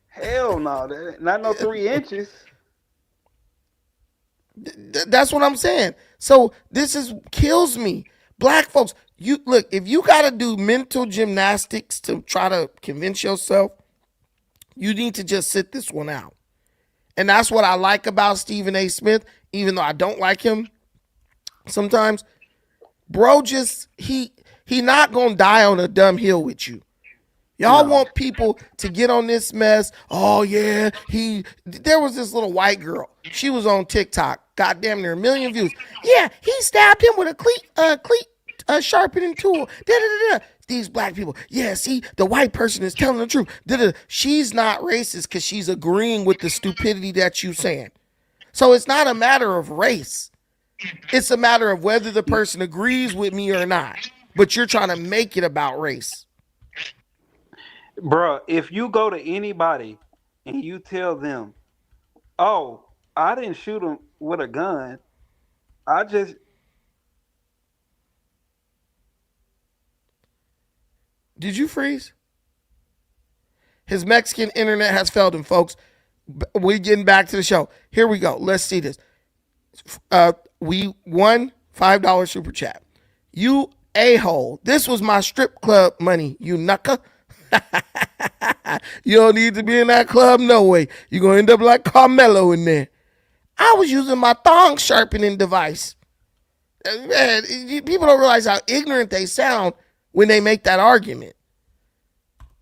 Hell no, not no 3 inches.
That's what I'm saying. So this kills me. Black folks, you look, if you got to do mental gymnastics to try to convince yourself, you need to just sit this one out. And that's what I like about Stephen A. Smith, even though I don't like him sometimes. Bro, he not going to die on a dumb hill with you. Y'all want people to get on this mess. Oh, yeah, there was this little white girl. She was on TikTok. Goddamn near 1 million views. Yeah, he stabbed him with a cleat sharpening tool. These black people. Yeah, see, the white person is telling the truth. She's not racist because she's agreeing with the stupidity that you saying. So it's not a matter of race. It's a matter of whether the person agrees with me or not. But you're trying to make it about race.
Bruh, if you go to anybody and you tell them, oh, I didn't shoot him with a gun, I just...
Did you freeze? His Mexican internet has failed him, folks. We're getting back to the show. Here we go. Let's see this. We won $5 super chat. You a-hole. This was my strip club money, you knucker. You don't need to be in that club, no way. You're going to end up like Carmelo in there. I was using my thong sharpening device. Man, people don't realize how ignorant they sound when they make that argument.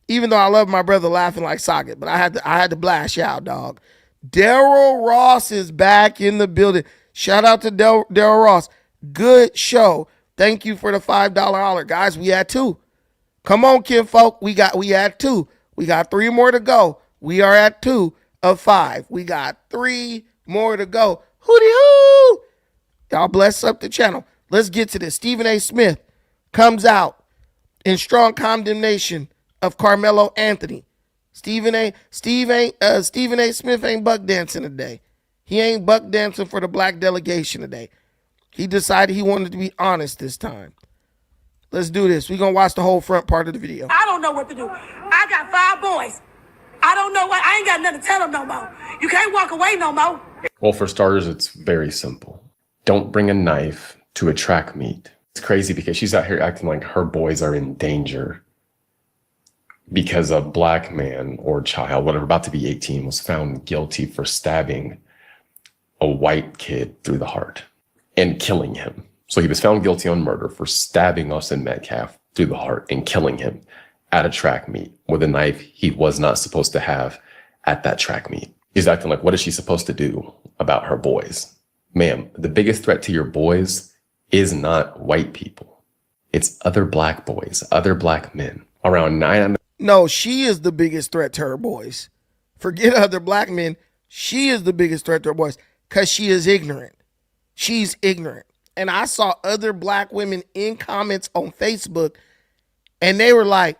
Even though I love my brother laughing like socket, but I had to blast you out, dog. Daryl Ross is back in the building. Shout out to Daryl Ross. Good show. Thank you for the $5 holler. Guys, we had 2. Come on, kinfolk. We had 2. We got 3 more to go. We are at 2 of 5. We got 3 more to go. Hootie hoo! Y'all bless up the channel. Let's get to this. Stephen A. Smith comes out in strong condemnation of Carmelo Anthony. Stephen A. Smith ain't buck dancing today. He ain't buck dancing for the black delegation today. He decided he wanted to be honest this time. Let's do this. We're going to watch the whole front part of the video.
I don't know what to do. I got 5 boys. I don't know what. I ain't got nothing to tell them no more. You can't walk away no more.
Well, for starters, it's very simple. Don't bring a knife to a track meet. It's crazy because she's out here acting like her boys are in danger because a black man or child, whatever, about to be 18, was found guilty for stabbing a white kid through the heart and killing him. So he was found guilty on murder for stabbing Austin Metcalf through the heart and killing him at a track meet with a knife he was not supposed to have at that track meet. He's acting like, what is she supposed to do about her boys? Ma'am, the biggest threat to your boys is not white people. It's other black boys, other black men. Around 9.
No, she is the biggest threat to her boys. Forget other black men. She is the biggest threat to her boys because she is ignorant. She's ignorant. And I saw other black women in comments on Facebook, and they were like,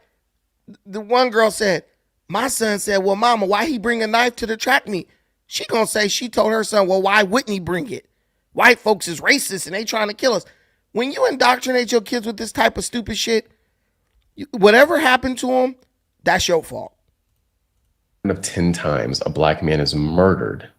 the one girl said, my son said, well, mama, why he bring a knife to the track meet? She gonna say she told her son, well, why wouldn't he bring it? White folks is racist and they trying to kill us. When you indoctrinate your kids with this type of stupid shit, whatever happened to them, that's your fault.
Of 10 times a black man is murdered,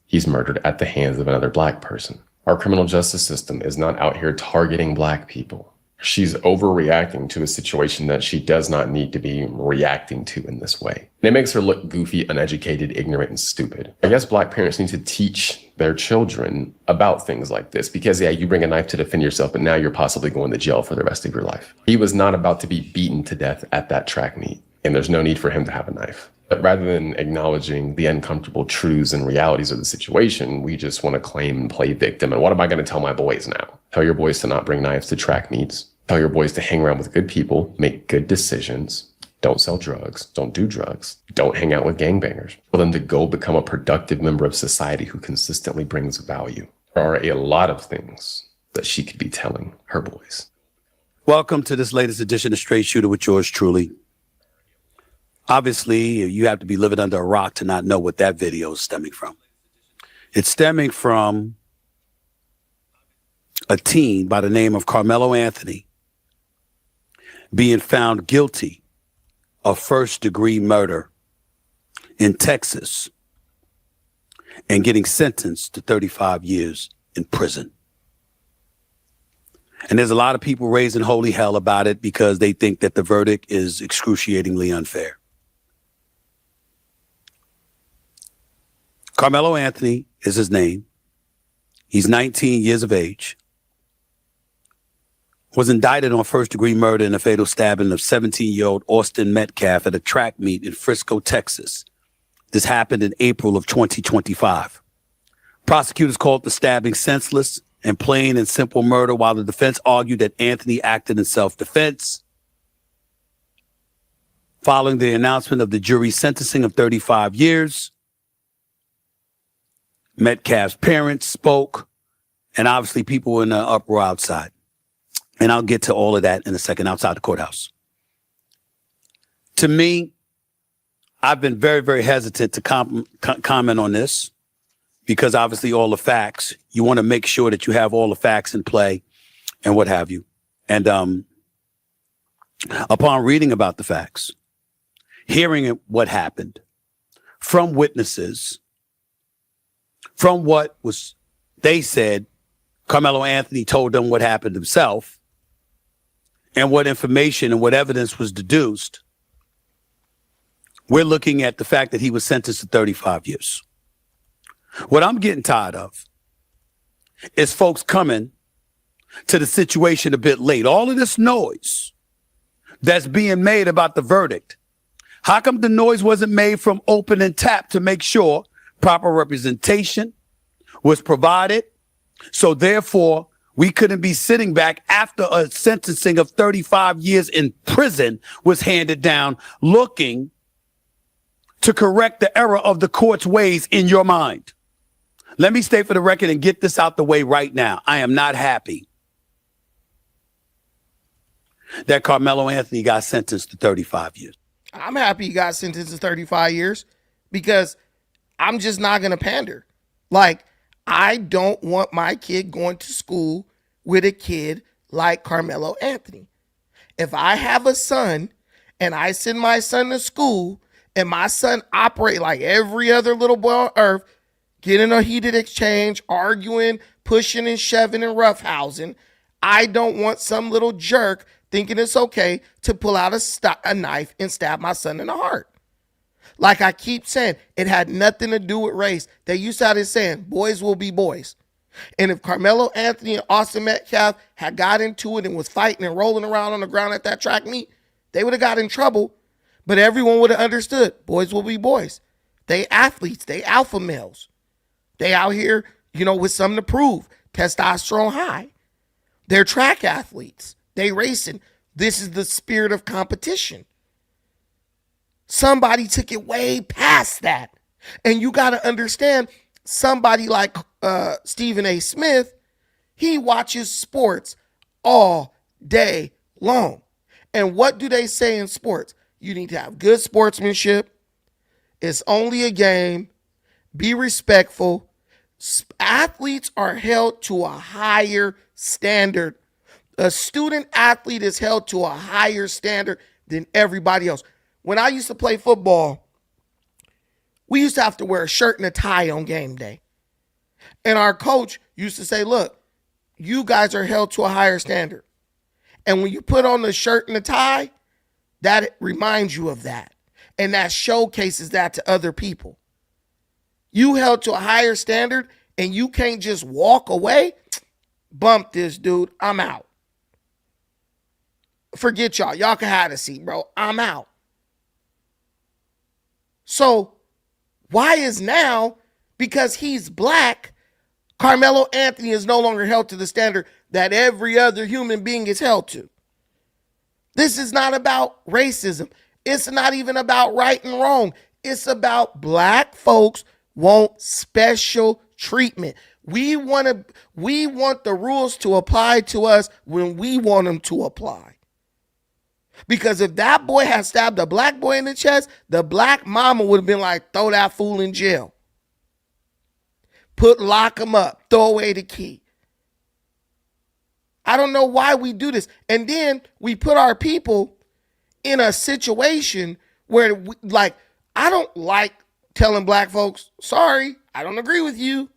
he's murdered at the hands of another black person. Our criminal justice system is not out here targeting black people. She's overreacting to a situation that she does not need to be reacting to in this way. And it makes her look goofy, uneducated, ignorant, and stupid. I guess black parents need to teach their children about things like this because, yeah, you bring a knife to defend yourself, but now you're possibly going to jail for the rest of your life. He was not about to be beaten to death at that track meet, and there's no need for him to have a knife. But rather than acknowledging the uncomfortable truths and realities of the situation, we just want to claim and play victim. And what am I going to tell my boys now? Tell your boys to not bring knives to track meets. Tell your boys to hang around with good people, make good decisions, don't sell drugs, don't do drugs, don't hang out with gangbangers. For them to go become a productive member of society who consistently brings value. There are a lot of things that she could be telling her boys.
Welcome to this latest edition of Straight Shooter with yours truly. Obviously, you have to be living under a rock to not know what that video is stemming from. It's stemming from a teen by the name of Carmelo Anthony being found guilty of first-degree murder in Texas and getting sentenced to 35 years in prison. And there's a lot of people raising holy hell about it because they think that the verdict is excruciatingly unfair. Carmelo Anthony is his name. He's 19 years of age. Was indicted on first-degree murder in a fatal stabbing of 17-year-old Austin Metcalf at a track meet in Frisco, Texas. This happened in April of 2025. Prosecutors called the stabbing senseless and plain and simple murder, while the defense argued that Anthony acted in self-defense. Following the announcement of the jury's sentencing of 35 years, Metcalf's parents spoke, and obviously people were in the uproar outside. And I'll get to all of that in a second outside the courthouse. To me, I've been very, very hesitant to comment on this because obviously all the facts, you want to make sure that you have all the facts in play and what have you. And upon reading about the facts, hearing what happened from witnesses, from what was they said, Carmelo Anthony told them what happened himself, and what information and what evidence was deduced, we're looking at the fact that he was sentenced to 35 years. What I'm getting tired of is folks coming to the situation a bit late. All of this noise that's being made about the verdict. How come the noise wasn't made from open and tap to make sure proper representation was provided? So therefore, we couldn't be sitting back after a sentencing of 35 years in prison was handed down, looking to correct the error of the court's ways in your mind. Let me state for the record and get this out the way right now. I am not happy that Carmelo Anthony got sentenced to 35 years.
I'm happy he got sentenced to 35 years because I'm just not going to pander. Like, I don't want my kid going to school with a kid like Carmelo Anthony. If I have a son and I send my son to school and my son operate like every other little boy on earth, getting a heated exchange, arguing, pushing and shoving and roughhousing, I don't want some little jerk thinking it's okay to pull out a knife and stab my son in the heart. Like I keep saying, it had nothing to do with race. They used to have this saying, boys will be boys. And if Carmelo Anthony and Austin Metcalf had got into it and was fighting and rolling around on the ground at that track meet, they would have got in trouble, but everyone would have understood. Boys will be boys. They athletes. They alpha males. They out here, with something to prove. Testosterone high. They're track athletes. They racing. This is the spirit of competition. Somebody took it way past that. And you got to understand, somebody like Stephen A. Smith, he watches sports all day long. And what do they say in sports? You need to have good sportsmanship. It's only a game. Be respectful. Athletes are held to a higher standard. A student athlete is held to a higher standard than everybody else. When I used to play football, we used to have to wear a shirt and a tie on game day. And our coach used to say, look, you guys are held to a higher standard. And when you put on the shirt and the tie, that reminds you of that. And that showcases that to other people. You held to a higher standard and you can't just walk away. Bump this, dude. I'm out. Forget y'all. Y'all can have a seat, bro. I'm out. So why is now, because he's black, Carmelo Anthony is no longer held to the standard that every other human being is held to? This is not about racism. It's not even about right and wrong. It's about black folks want special treatment. We want the rules to apply to us when we want them to apply. Because if that boy had stabbed a black boy in the chest, the black mama would have been like, throw that fool in jail. Lock him up, throw away the key. I don't know why we do this. And then we put our people in a situation where, I don't like telling black folks, sorry, I don't agree with you.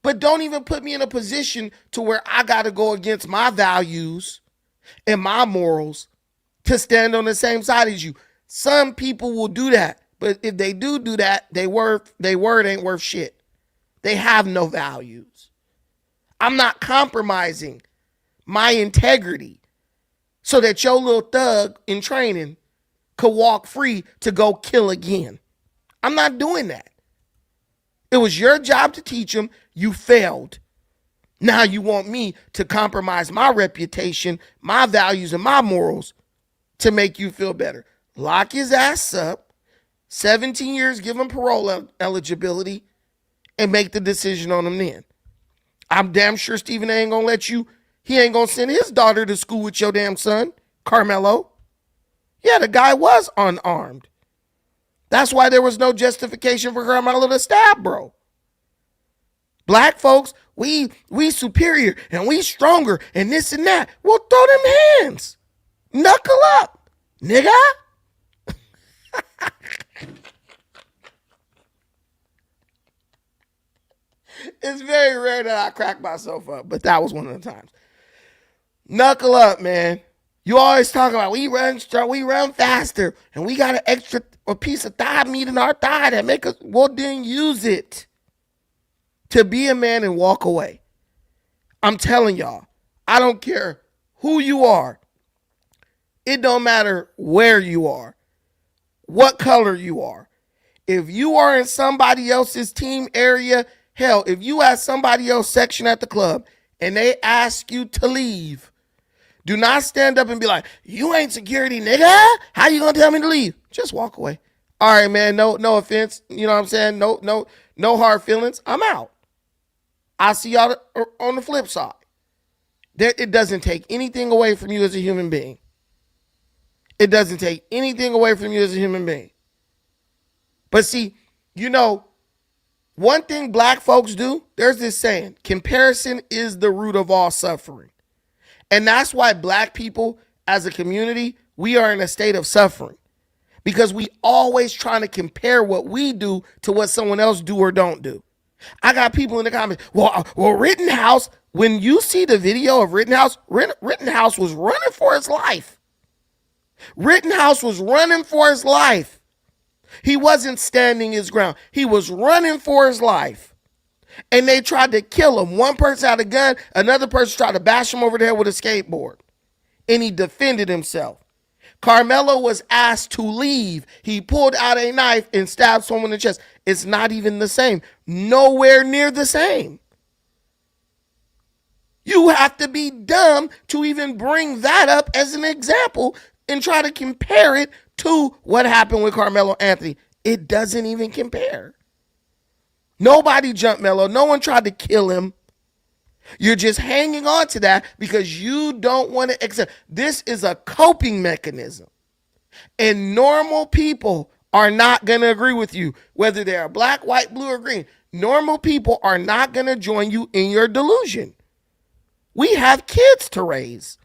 But don't even put me in a position to where I got to go against my values and my morals to stand on the same side as you. Some people will do that. But if they do that, they word ain't worth shit. They have no values. I'm not compromising my integrity so that your little thug in training could walk free to go kill again. I'm not doing that. It was your job to teach him. You failed. Now you want me to compromise my reputation, my values, and my morals to make you feel better. Lock his ass up. 17 years, give him parole eligibility, and make the decision on him then. I'm damn sure Stephen A. ain't gonna let you, he ain't gonna send his daughter to school with your damn son, Carmelo. Yeah, the guy was unarmed. That's why there was no justification for Carmelo to stab, bro. Black folks, we superior and we stronger and this and that. Well, throw them hands. Knuckle up, nigga. It's very rare that I crack myself up, but that was one of the times. Knuckle up, man. You always talk about we run faster, and we got a piece of thigh meat in our thigh that make us. Well, then use it to be a man and walk away. I'm telling y'all, I don't care who you are. It don't matter where you are, what color you are. If you are in somebody else's team area, hell, if you have somebody else section at the club and they ask you to leave, do not stand up and be like, you ain't security, nigga. How you gonna tell me to leave? Just walk away. All right, man, no offense. You know what I'm saying? No hard feelings. I'm out. I'll see y'all on the flip side. It doesn't take anything away from you as a human being. It doesn't take anything away from you as a human being. But see, one thing black folks do, there's this saying, comparison is the root of all suffering. And that's why black people as a community, we are in a state of suffering. Because we always trying to compare what we do to what someone else do or don't do. I got people in the comments, well, Rittenhouse, when you see the video of Rittenhouse, Rittenhouse was running for his life. Rittenhouse was running for his life. He wasn't standing his ground. He was running for his life. And they tried to kill him. One person had a gun. Another person tried to bash him over the head with a skateboard. And he defended himself. Carmelo was asked to leave. He pulled out a knife and stabbed someone in the chest. It's not even the same. Nowhere near the same. You have to be dumb to even bring that up as an example and try to compare it to what happened with Carmelo Anthony. It doesn't even compare. Nobody jumped Melo. No one tried to kill him. You're just hanging on to that because you don't want to accept. This is a coping mechanism. And normal people are not going to agree with you, whether they're black, white, blue, or green. Normal people are not going to join you in your delusion. We have kids to raise.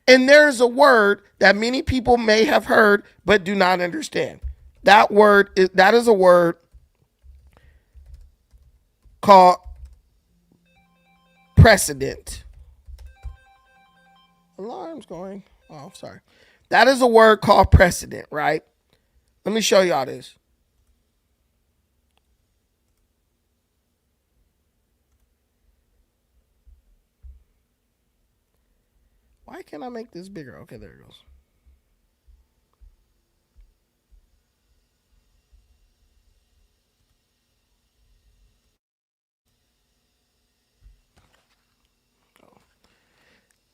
And there's a word that many people may have heard but do not understand. That is a word called precedent. Alarm's going. Oh, sorry. That is a word called precedent, right? Let me show y'all this. Why can't I make this bigger? Okay, there it goes.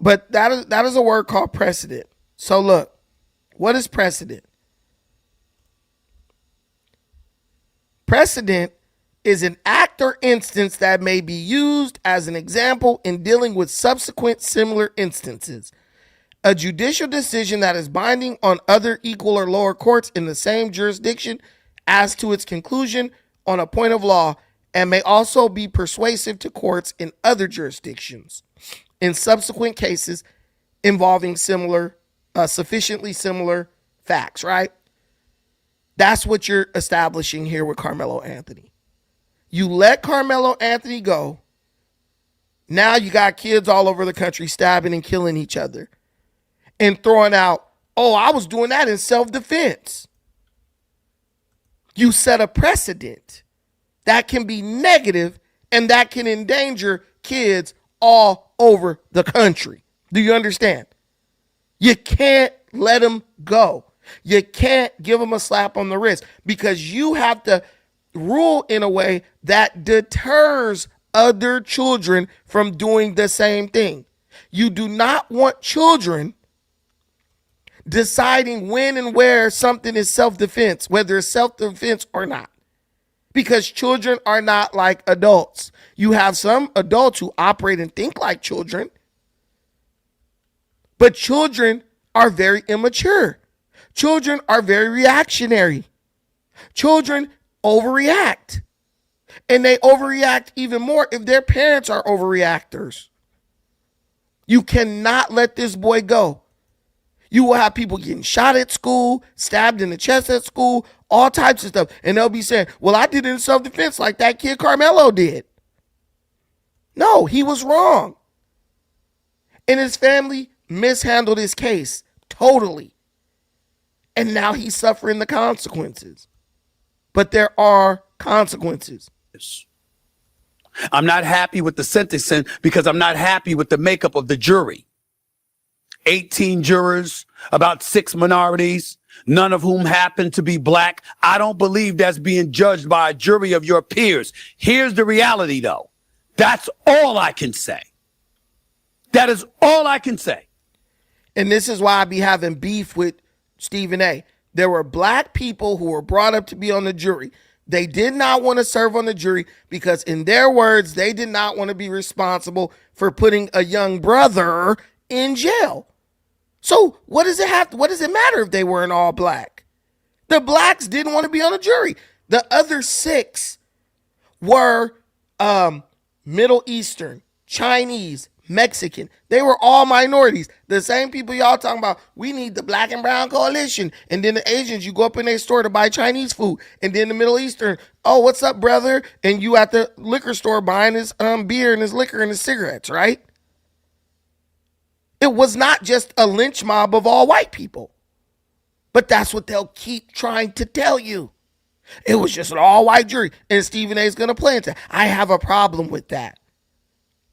But that is a word called precedent. So look, what is precedent? Precedent is an act or instance that may be used as an example in dealing with subsequent similar instances. A judicial decision that is binding on other equal or lower courts in the same jurisdiction as to its conclusion on a point of law, and may also be persuasive to courts in other jurisdictions in subsequent cases involving sufficiently similar facts, right? That's what you're establishing here with Carmelo Anthony. You let Carmelo Anthony go. Now you got kids all over the country stabbing and killing each other and throwing out, oh, I was doing that in self-defense. You set a precedent that can be negative and that can endanger kids all over the country. Do you understand? You can't let them go. You can't give them a slap on the wrist because you have to rule in a way that deters other children from doing the same thing. You do not want children deciding when and where something is self-defense, whether it's self-defense or not. Because children are not like adults. You have some adults who operate and think like children, but children are very immature. Children are very reactionary. Children overreact. And they overreact even more if their parents are overreactors. You cannot let this boy go. You will have people getting shot at school, stabbed in the chest at school, all types of stuff. And they'll be saying, well, I did it in self-defense like that kid Carmelo did. No, he was wrong. And his family mishandled his case totally. And now he's suffering the consequences. But there are consequences.
I'm not happy with the sentencing because I'm not happy with the makeup of the jury. 18 jurors, about 6 minorities, none of whom happen to be black. I don't believe that's being judged by a jury of your peers. Here's the reality, though. That's all I can say. That is all I can say.
And this is why I be having beef with Stephen A. There were black people who were brought up to be on the jury. They did not want to serve on the jury because, in their words, they did not want to be responsible for putting a young brother in jail. So what does it matter if they weren't all black? The blacks didn't want to be on the jury. The other 6 were Middle Eastern, Chinese, Mexican. They were all minorities. The same people y'all talking about, we need the black and brown coalition. And then the Asians, you go up in their store to buy Chinese food. And then the Middle Eastern, oh, what's up, brother? And you at the liquor store buying his beer and his liquor and his cigarettes, right? It was not just a lynch mob of all white people. But that's what they'll keep trying to tell you. It was just an all white jury. And Stephen A is going to play into that. I have a problem with that.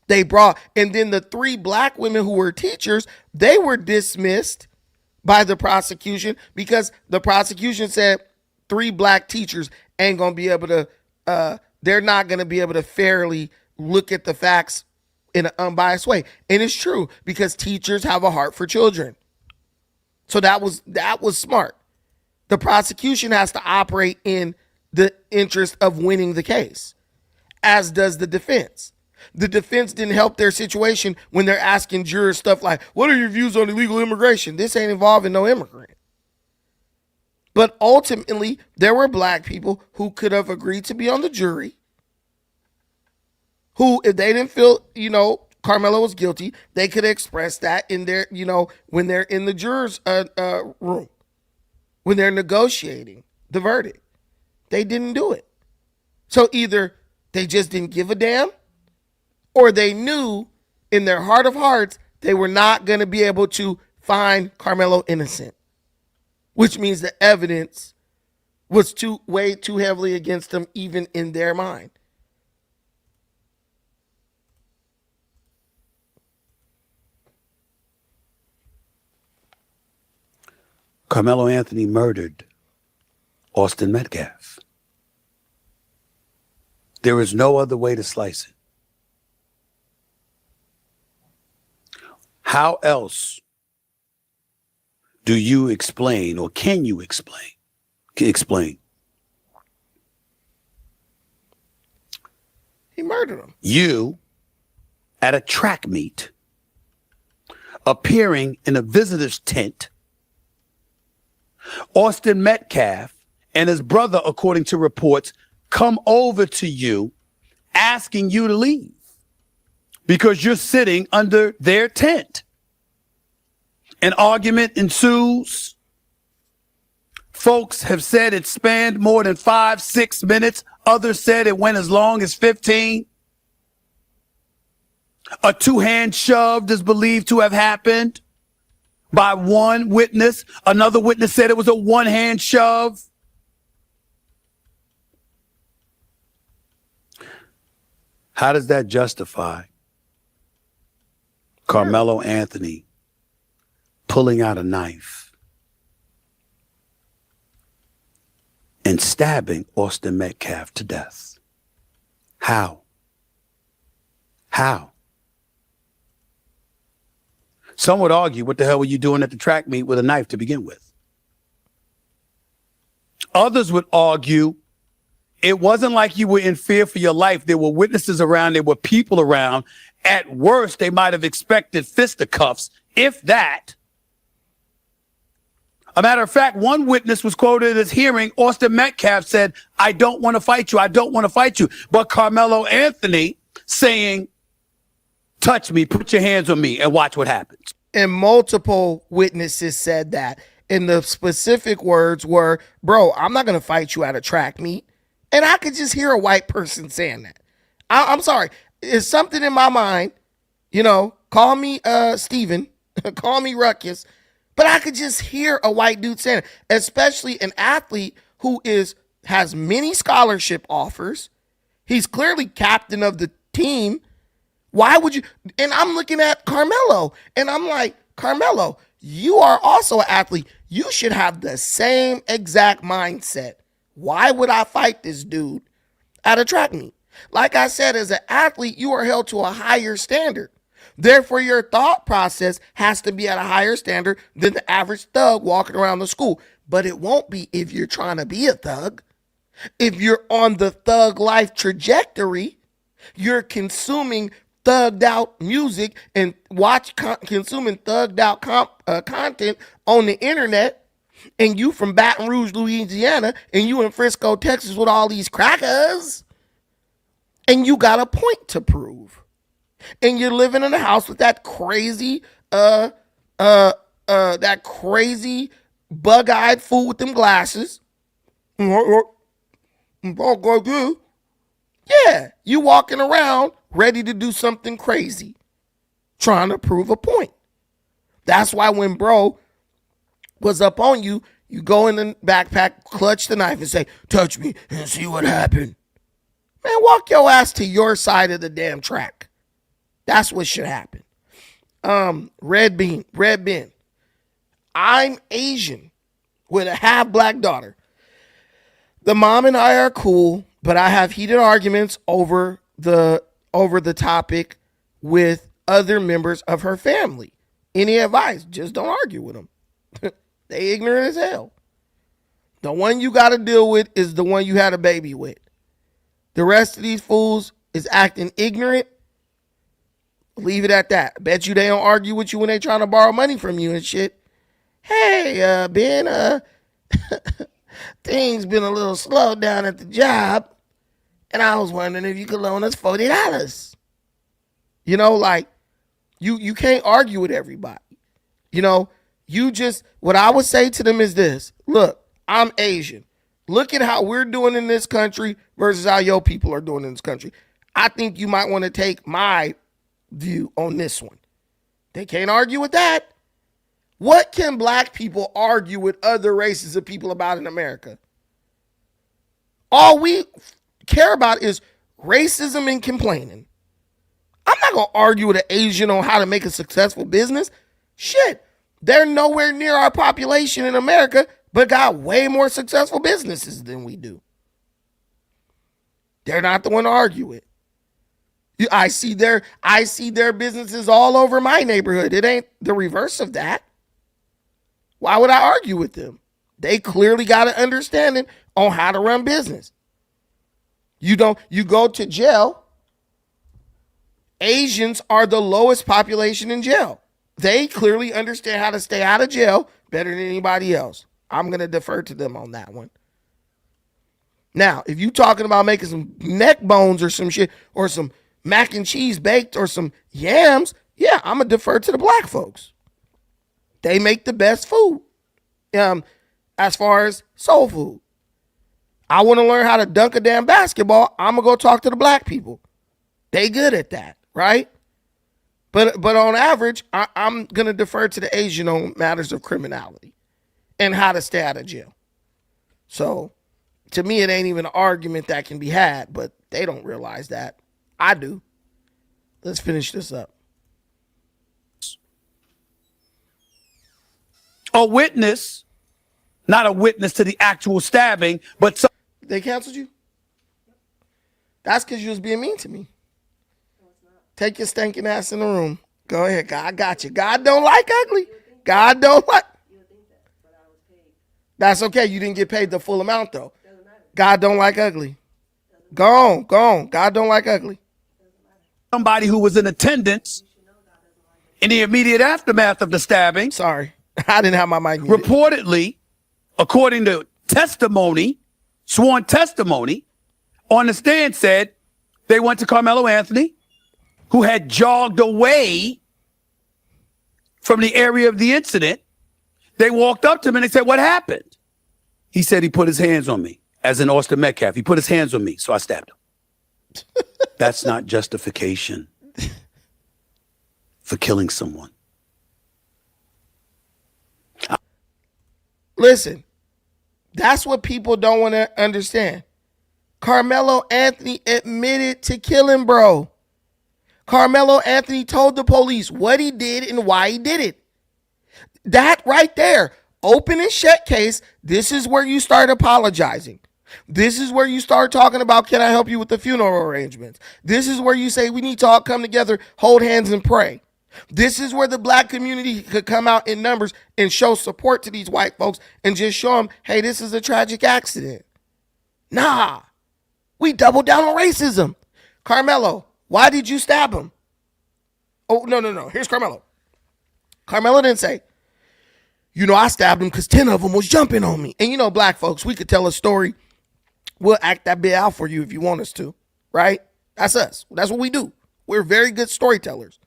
And then the 3 black women who were teachers, they were dismissed by the prosecution because the prosecution said 3 black teachers ain't going to be able to, they're not going to be able to fairly look at the facts in an unbiased way. And it's true because teachers have a heart for children. So that was smart. The prosecution has to operate in the interest of winning the case, as does the defense. The defense didn't help their situation when they're asking jurors stuff like, what are your views on illegal immigration? This ain't involving no immigrant. But ultimately, there were black people who could have agreed to be on the jury, who, if they didn't feel, Carmelo was guilty, they could express that in their, when they're in the jurors' room, when they're negotiating the verdict. They didn't do it. So either they just didn't give a damn, or they knew in their heart of hearts they were not going to be able to find Carmelo innocent, which means the evidence was way too heavily against them, even in their mind.
Carmelo Anthony murdered Austin Metcalf. There is no other way to slice it. How else do you explain, or can you explain
He murdered him.
You at a track meet, appearing in a visitor's tent. Austin Metcalf and his brother, according to reports, come over to you asking you to leave because you're sitting under their tent. An argument ensues. Folks have said it spanned more than 5-6 minutes. Others said it went as long as 15. A two-hand shove is believed to have happened by one witness. Another witness said it was a one-hand shove. How does that justify Carmelo Anthony pulling out a knife and stabbing Austin Metcalf to death? How? How? Some would argue, what the hell were you doing at the track meet with a knife to begin with? Others would argue, it wasn't like you were in fear for your life. There were witnesses around. There were people around. At worst, they might have expected fisticuffs, if that. A matter of fact, one witness was quoted as hearing Austin Metcalf said, I don't want to fight you. I don't want to fight you. But Carmelo Anthony saying, touch me, put your hands on me, and watch what happens.
And multiple witnesses said that. And the specific words were, bro, I'm not going to fight you at a track meet. And I could just hear a white person saying that. I'm sorry. It's something in my mind, you know, call me Steven, call me Ruckus, but I could just hear a white dude saying it, especially an athlete who has many scholarship offers. He's clearly captain of the team. Why would you? And I'm looking at Carmelo, and I'm like, Carmelo, you are also an athlete. You should have the same exact mindset. Why would I fight this dude at a track meet? Like I said, as an athlete, you are held to a higher standard. Therefore, your thought process has to be at a higher standard than the average thug walking around the school. But it won't be if you're trying to be a thug. If you're on the thug life trajectory, you're consuming thugged out music and consuming thugged out content on the internet, and you from Baton Rouge, Louisiana, and you in Frisco, Texas with all these crackers, and you got a point to prove. And you're living in a house with that crazy, bug-eyed fool with them glasses. Yeah, you walking around ready to do something crazy, trying to prove a point. That's why when bro was up on you, you go in the backpack, clutch the knife, and say, touch me and see what happened. Man, walk your ass to your side of the damn track. That's what should happen. Red Ben. I'm Asian with a half black daughter. The mom and I are cool, but I have heated arguments over the topic with other members of her family. Any advice? Just don't argue with them. They ignorant as hell. The one you got to deal with is the one you had a baby with. The rest of these fools is acting ignorant. Leave it at that. Bet you they don't argue with you when they trying to borrow money from you and shit. Hey, Ben, things been a little slow down at the job, and I was wondering if you could loan us $40. You know, like, you can't argue with everybody. You know, what I would say to them is this. Look, I'm Asian. Look at how we're doing in this country versus how your people are doing in this country. I think you might want to take my view on this one. They can't argue with that. What can black people argue with other races of people about in America? All we care about is racism and complaining. I'm not going to argue with an Asian on how to make a successful business. Shit, they're nowhere near our population in America, but got way more successful businesses than we do. They're not the one to argue with. I see their businesses all over my neighborhood. It ain't the reverse of that. Why would I argue with them? They clearly got an understanding on how to run business. You go to jail Asians are the lowest population in jail. They clearly understand how to stay out of jail better than anybody else. I'm going to defer to them on that one. Now, if you talking about making some neck bones or some shit or some mac and cheese baked or some yams, yeah, I'm going to defer to the black folks. They make the best food as far as soul food. I want to learn how to dunk a damn basketball. I'm going to go talk to the black people. They good at that, right? But on average, I'm going to defer to the Asian on matters of criminality and how to stay out of jail. So to me, it ain't even an argument that can be had, but they don't realize that. I do. Let's finish this up.
A witness, not a witness to the actual stabbing, but
they canceled you? That's because you was being mean to me. Take your stinking ass in the room. Go ahead. God got you. God don't like ugly. God don't like. That's okay. You didn't get paid the full amount, though. God don't like ugly. Go on. God don't like ugly.
Somebody who was in attendance in the immediate aftermath of the stabbing.
Sorry. I didn't have my mic muted.
Reportedly, according to testimony, sworn testimony, on the stand said they went to Carmelo Anthony, who had jogged away from the area of the incident. They walked up to him and they said, "What happened?" He said he put his hands on me, as in Austin Metcalf. He put his hands on me, so I stabbed him. That's not justification for killing someone.
Listen, that's what people don't want to understand. Carmelo Anthony admitted to killing bro. Carmelo Anthony told the police what he did and why he did it. That right there, open and shut case, this is where you start apologizing. This is where you start talking about, can I help you with the funeral arrangements? This is where you say we need to all come together, hold hands and pray. This is where the black community could come out in numbers and show support to these white folks and just show them, hey, this is a tragic accident. Nah, we double down on racism. Carmelo, why did you stab him? Oh, no. Here's Carmelo. Carmelo didn't say, I stabbed him because 10 of them was jumping on me. And black folks, we could tell a story. We'll act that bit out for you if you want us to, right? That's us. That's what we do. We're very good storytellers.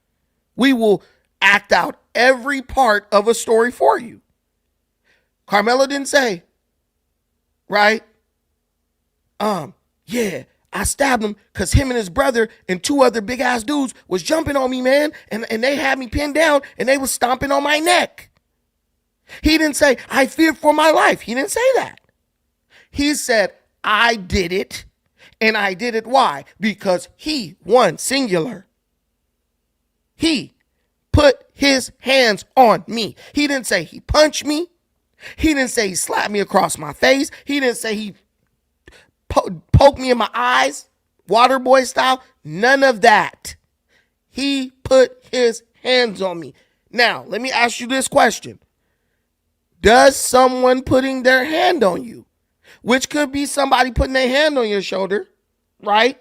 We will act out every part of a story for you. Carmelo didn't say, right? Yeah, I stabbed him because him and his brother and 2 other big ass dudes was jumping on me, man. And they had me pinned down and they was stomping on my neck. He didn't say, I feared for my life. He didn't say that. He said, I did it. And I did it why? Because he, one singular, he put his hands on me. He didn't say he punched me. He didn't say he slapped me across my face. He didn't say he poked me in my eyes, water boy style. None of that. He put his hands on me. Now, let me ask you this question. Does someone putting their hand on you, which could be somebody putting their hand on your shoulder, right?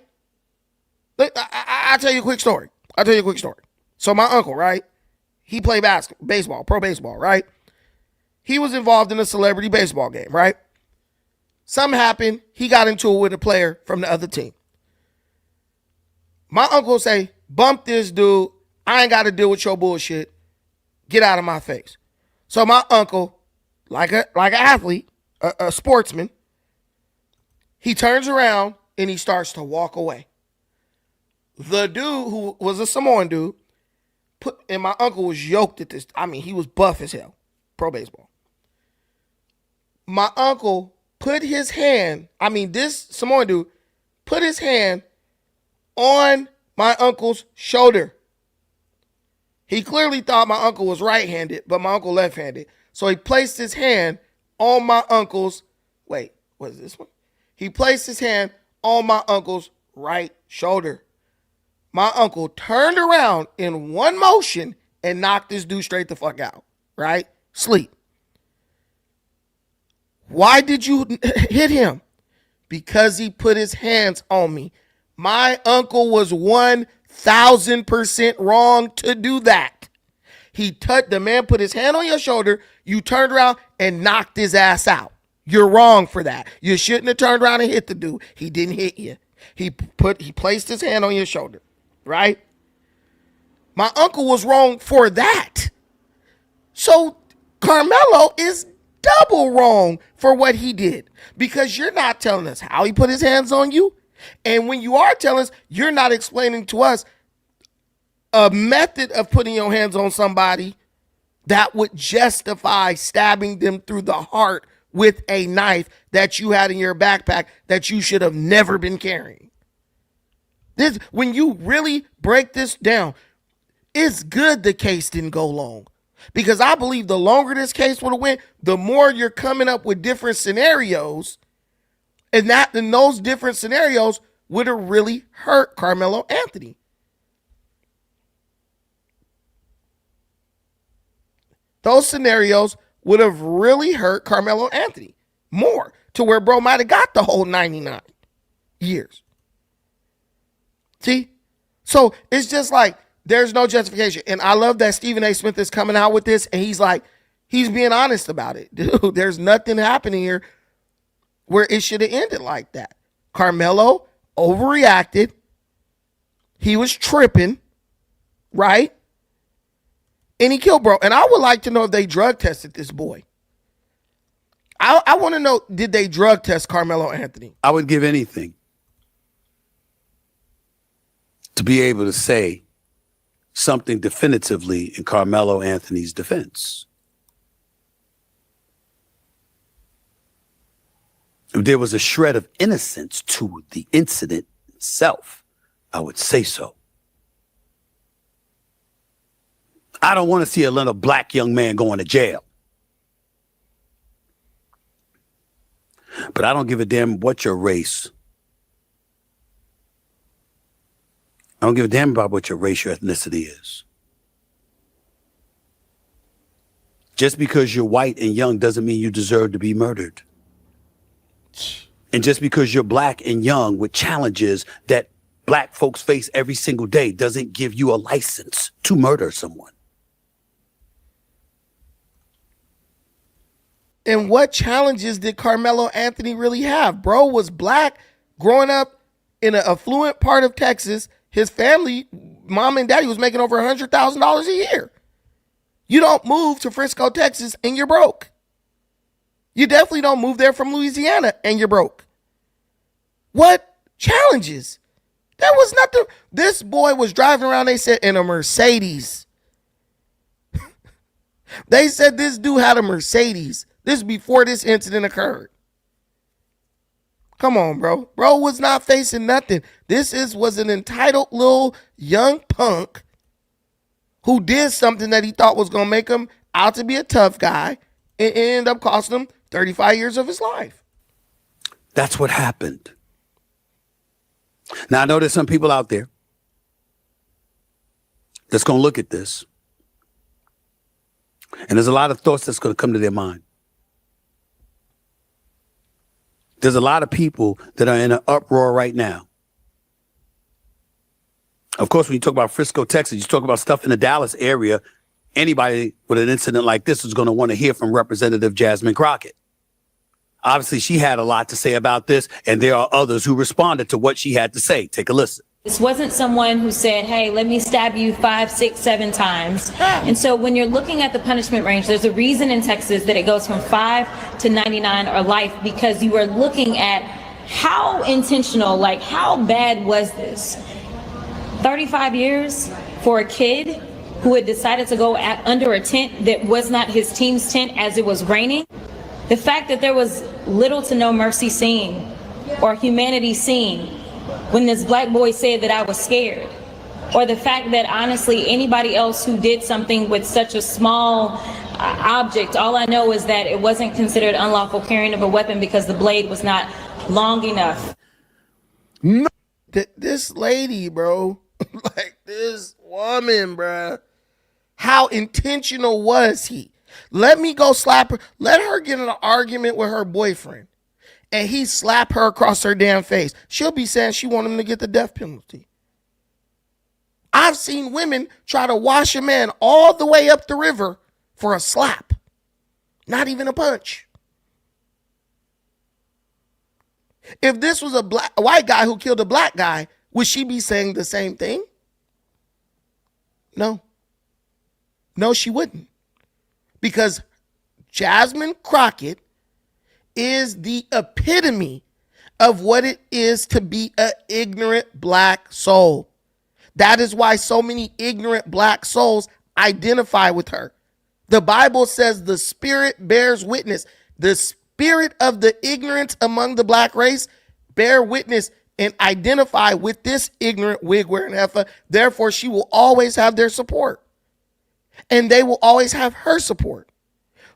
I'll tell you a quick story. So my uncle, right? He played baseball, pro baseball, right? He was involved in a celebrity baseball game, right? Something happened. He got into it with a player from the other team. My uncle say, bump this dude. I ain't got to deal with your bullshit. Get out of my face. So my uncle, like an athlete, a sportsman, he turns around and he starts to walk away. The dude who was a Samoan dude, and my uncle was yoked at this. I mean, he was buff as hell, pro baseball. My uncle put his hand, this Samoan dude put his hand on my uncle's shoulder. He clearly thought my uncle was right-handed, but my uncle left-handed. So he placed his hand on my uncle's, what is this one? He placed his hand on my uncle's right shoulder. My uncle turned around in one motion and knocked this dude straight the fuck out, right? Sleep. Why did you hit him? Because he put his hands on me. My uncle was 1 1,000% wrong to do that. The man put his hand on your shoulder, you turned around and knocked his ass out. You're wrong for that. You shouldn't have turned around and hit the dude. He didn't hit you. He placed his hand on your shoulder, right? My uncle was wrong for that. So Carmelo is double wrong for what he did, because you're not telling us how he put his hands on you. And when you are telling us, you're not explaining to us a method of putting your hands on somebody that would justify stabbing them through the heart with a knife that you had in your backpack that you should have never been carrying. This, when you really break this down, it's good the case didn't go long, because I believe the longer this case would have went, the more you're coming up with different scenarios, and those different scenarios would have really hurt Carmelo Anthony. Those scenarios would have really hurt Carmelo Anthony more, to where bro might have got the whole 99 years. See? So it's just like, there's no justification. And I love that Stephen A. Smith is coming out with this, and he's being honest about it. Dude, there's nothing happening here where it should have ended like that. Carmelo overreacted. He was tripping, right? And he killed bro. And I would like to know if they drug tested this boy. I want to know, did they drug test Carmelo Anthony?
I would give anything to be able to say something definitively in Carmelo Anthony's defense. If there was a shred of innocence to the incident itself, I would say so. I don't want to see another black young man going to jail. But I don't give a damn what your race. I don't give a damn about what your race, your ethnicity is. Just because you're white and young doesn't mean you deserve to be murdered. And just because you're black and young with challenges that black folks face every single day doesn't give you a license to murder someone.
And what challenges did Carmelo Anthony really have? Bro was black, growing up in an affluent part of Texas. His family, mom and daddy, was making over $100,000 a year. You don't move to Frisco, Texas, and you're broke. You definitely don't move there from Louisiana and you're broke. What challenges? There was nothing. This boy was driving around, they said, in a Mercedes. They said this dude had a Mercedes. This is before this incident occurred. Come on, bro. Bro was not facing nothing. This was an entitled little young punk who did something that he thought was going to make him out to be a tough guy, and it ended up costing him 35 years of his life.
That's what happened. Now, I know there's some people out there that's going to look at this, and there's a lot of thoughts that's going to come to their mind. There's a lot of people that are in an uproar right now. Of course, when you talk about Frisco, Texas, you talk about stuff in the Dallas area, anybody with an incident like this is going to want to hear from Representative Jasmine Crockett. Obviously, she had a lot to say about this, and there are others who responded to what she had to say. Take a listen.
This wasn't someone who said, hey, let me stab you 5, 6, 7 times. And so when you're looking at the punishment range, there's a reason in Texas that it goes from 5 to 99 or life, because you are looking at how intentional, like how bad was this? 35 years for a kid who had decided to go under a tent that was not his team's tent as it was raining. The fact that there was little to no mercy seen or humanity seen when this black boy said that I was scared, or the fact that honestly anybody else who did something with such a small object, all I know is that it wasn't considered unlawful carrying of a weapon because the blade was not long enough.
This lady, bro, like this woman, bro, how intentional was he? Let me go slap her. Let her get in an argument with her boyfriend, and he slap her across her damn face. She'll be saying she want him to get the death penalty. I've seen women try to wash a man all the way up the river for a slap. Not even a punch. If this was a white guy who killed a black guy, would she be saying the same thing? No. No, she wouldn't. Because Jasmine Crockett is the epitome of what it is to be an ignorant black soul. That is why so many ignorant black souls identify with her. The Bible says the spirit bears witness. The spirit of the ignorance among the black race bear witness and identify with this ignorant wig wearing heifer. Therefore, she will always have their support. And they will always have her support.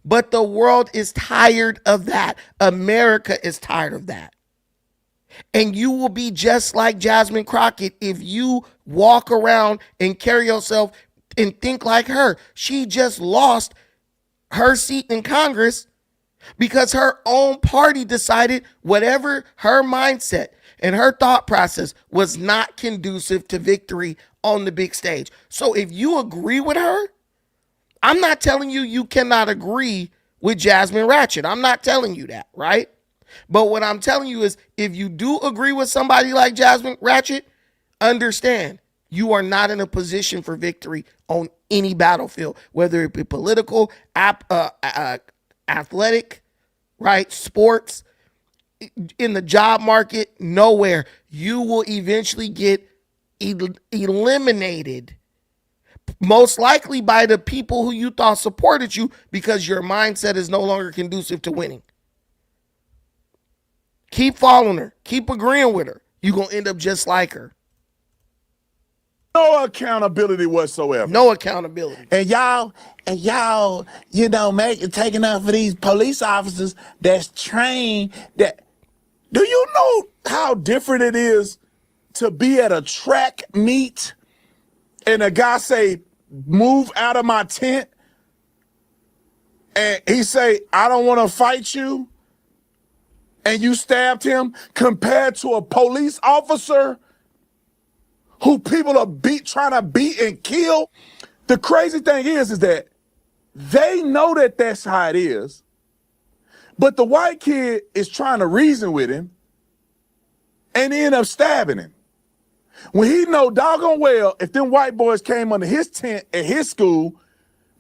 But the world is tired of that. America is tired of that. And you will be just like Jasmine Crockett if you walk around and carry yourself and think like her. She just lost her seat in Congress because her own party decided whatever her mindset and her thought process was not conducive to victory on the big stage. So if you agree with her, I'm not telling you you cannot agree with Jasmine Ratchet. I'm not telling you that, right? But what I'm telling you is if you do agree with somebody like Jasmine Ratchet, understand you are not in a position for victory on any battlefield, whether it be political, athletic, right? Sports, in the job market, nowhere. You will eventually get eliminated, most likely by the people who you thought supported you because your mindset is no longer conducive to winning. Keep following her. Keep agreeing with her. You're going to end up just like her.
No accountability whatsoever.
No accountability.
And y'all, you know, taking up for these police officers that's trained that.
Do you know how different it is to be at a track meet and a guy say, move out of my tent? And he say, I don't want to fight you. And you stabbed him, compared to a police officer who people are trying to beat and kill. The crazy thing is that they know that that's how it is, but the white kid is trying to reason with him and end up stabbing him. When he know doggone well, if them white boys came under his tent at his school,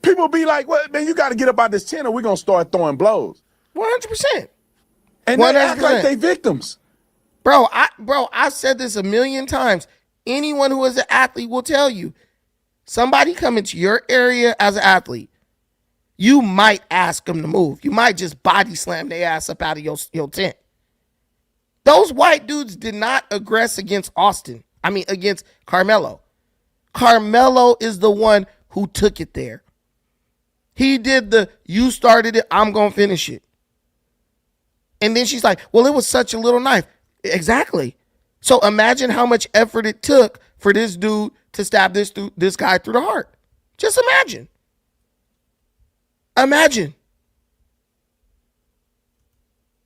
people be like, well, man, you got to get up out this tent or we're going to start throwing blows.
100%.
And 100%. They act like they victims.
Bro, I've said this a million times. Anyone who is an athlete will tell you, somebody come into your area as an athlete, you might ask them to move. You might just body slam their ass up out of your tent. Those white dudes did not aggress against against Carmelo. Carmelo is the one who took it there. He did you started it, I'm going to finish it. And then she's like, well, it was such a little knife. Exactly. So imagine how much effort it took for this dude to stab this guy through the heart. Just imagine. Imagine.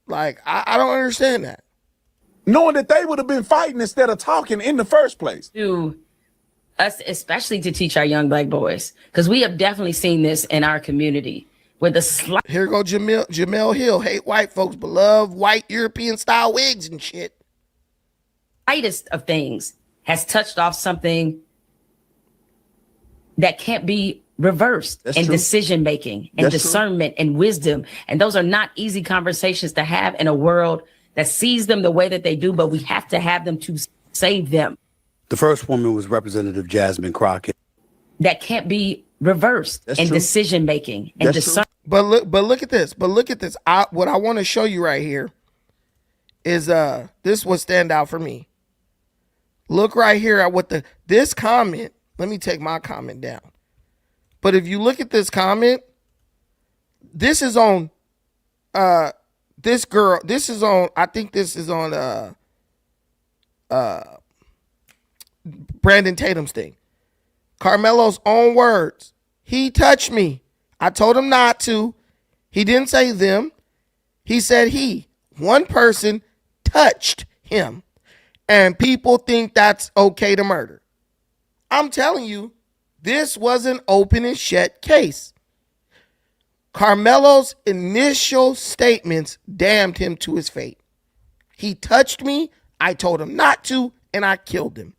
Like, I don't understand that.
Knowing that they would have been fighting instead of talking in the first place.
To us, especially to teach our young black boys, because we have definitely seen this in our community. With the
Here go Jamel Hill, hate white folks, but love white European style wigs and shit.
Slightest of things has touched off something that can't be reversed. That's in true. Decision making and That's discernment true. And wisdom. And those are not easy conversations to have in a world that sees them the way that they do, but we have to have them to save them.
The first woman was Representative Jasmine Crockett.
That can't be reversed in decision making and discernment.
But look at this. What I want to show you right here is this will stand out for me. Look right here at what this comment. Let me take my comment down. But if you look at this comment, this is on this girl. This is on, I think this is on Brandon Tatum's thing. Carmelo's own words. He touched me. I told him not to. He didn't say them. He said one person touched him. And people think that's okay to murder. I'm telling you, this was an open and shut case. Carmelo's initial statements damned him to his fate. He touched me, I told him not to, and I killed him.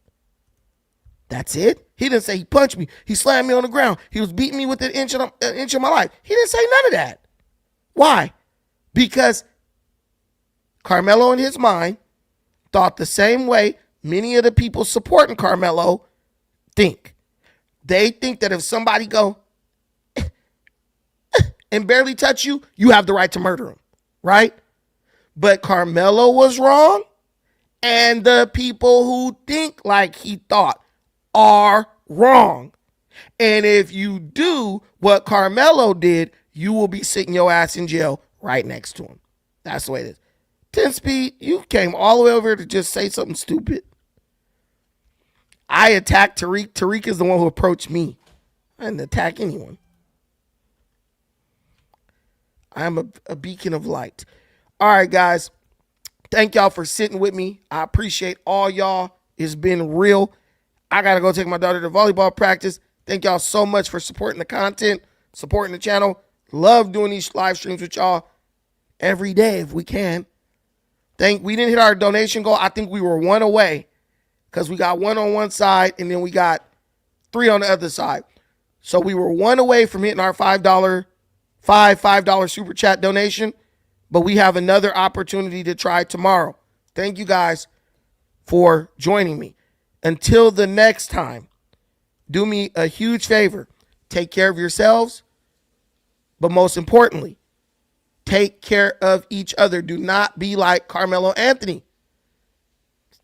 That's it. He didn't say he punched me. He slammed me on the ground. He was beating me with an inch of my life. He didn't say none of that. Why? Because Carmelo in his mind thought the same way many of the people supporting Carmelo think. They think that if somebody go and barely touch you, you have the right to murder him, right? But Carmelo was wrong, and the people who think like he thought are wrong. And if you do what Carmelo did, you will be sitting your ass in jail right next to him. That's the way it is. 10-Speed, you came all the way over here to just say something stupid. I attacked Tariq. Tariq is the one who approached me. I didn't attack anyone. I'm a beacon of light. All right, guys. Thank y'all for sitting with me. I appreciate all y'all. It's been real. I got to go take my daughter to volleyball practice. Thank y'all so much for supporting the content, supporting the channel. Love doing these live streams with y'all every day if we can. We didn't hit our donation goal. I think we were one away because we got one on one side and then we got 3 on the other side. So we were one away from hitting our $5 super chat donation, but we have another opportunity to try tomorrow. Thank you guys for joining me. Until the next time, do me a huge favor. Take care of yourselves, but most importantly, take care of each other. Do not be like Carmelo Anthony.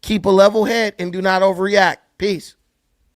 Keep a level head and do not overreact. Peace.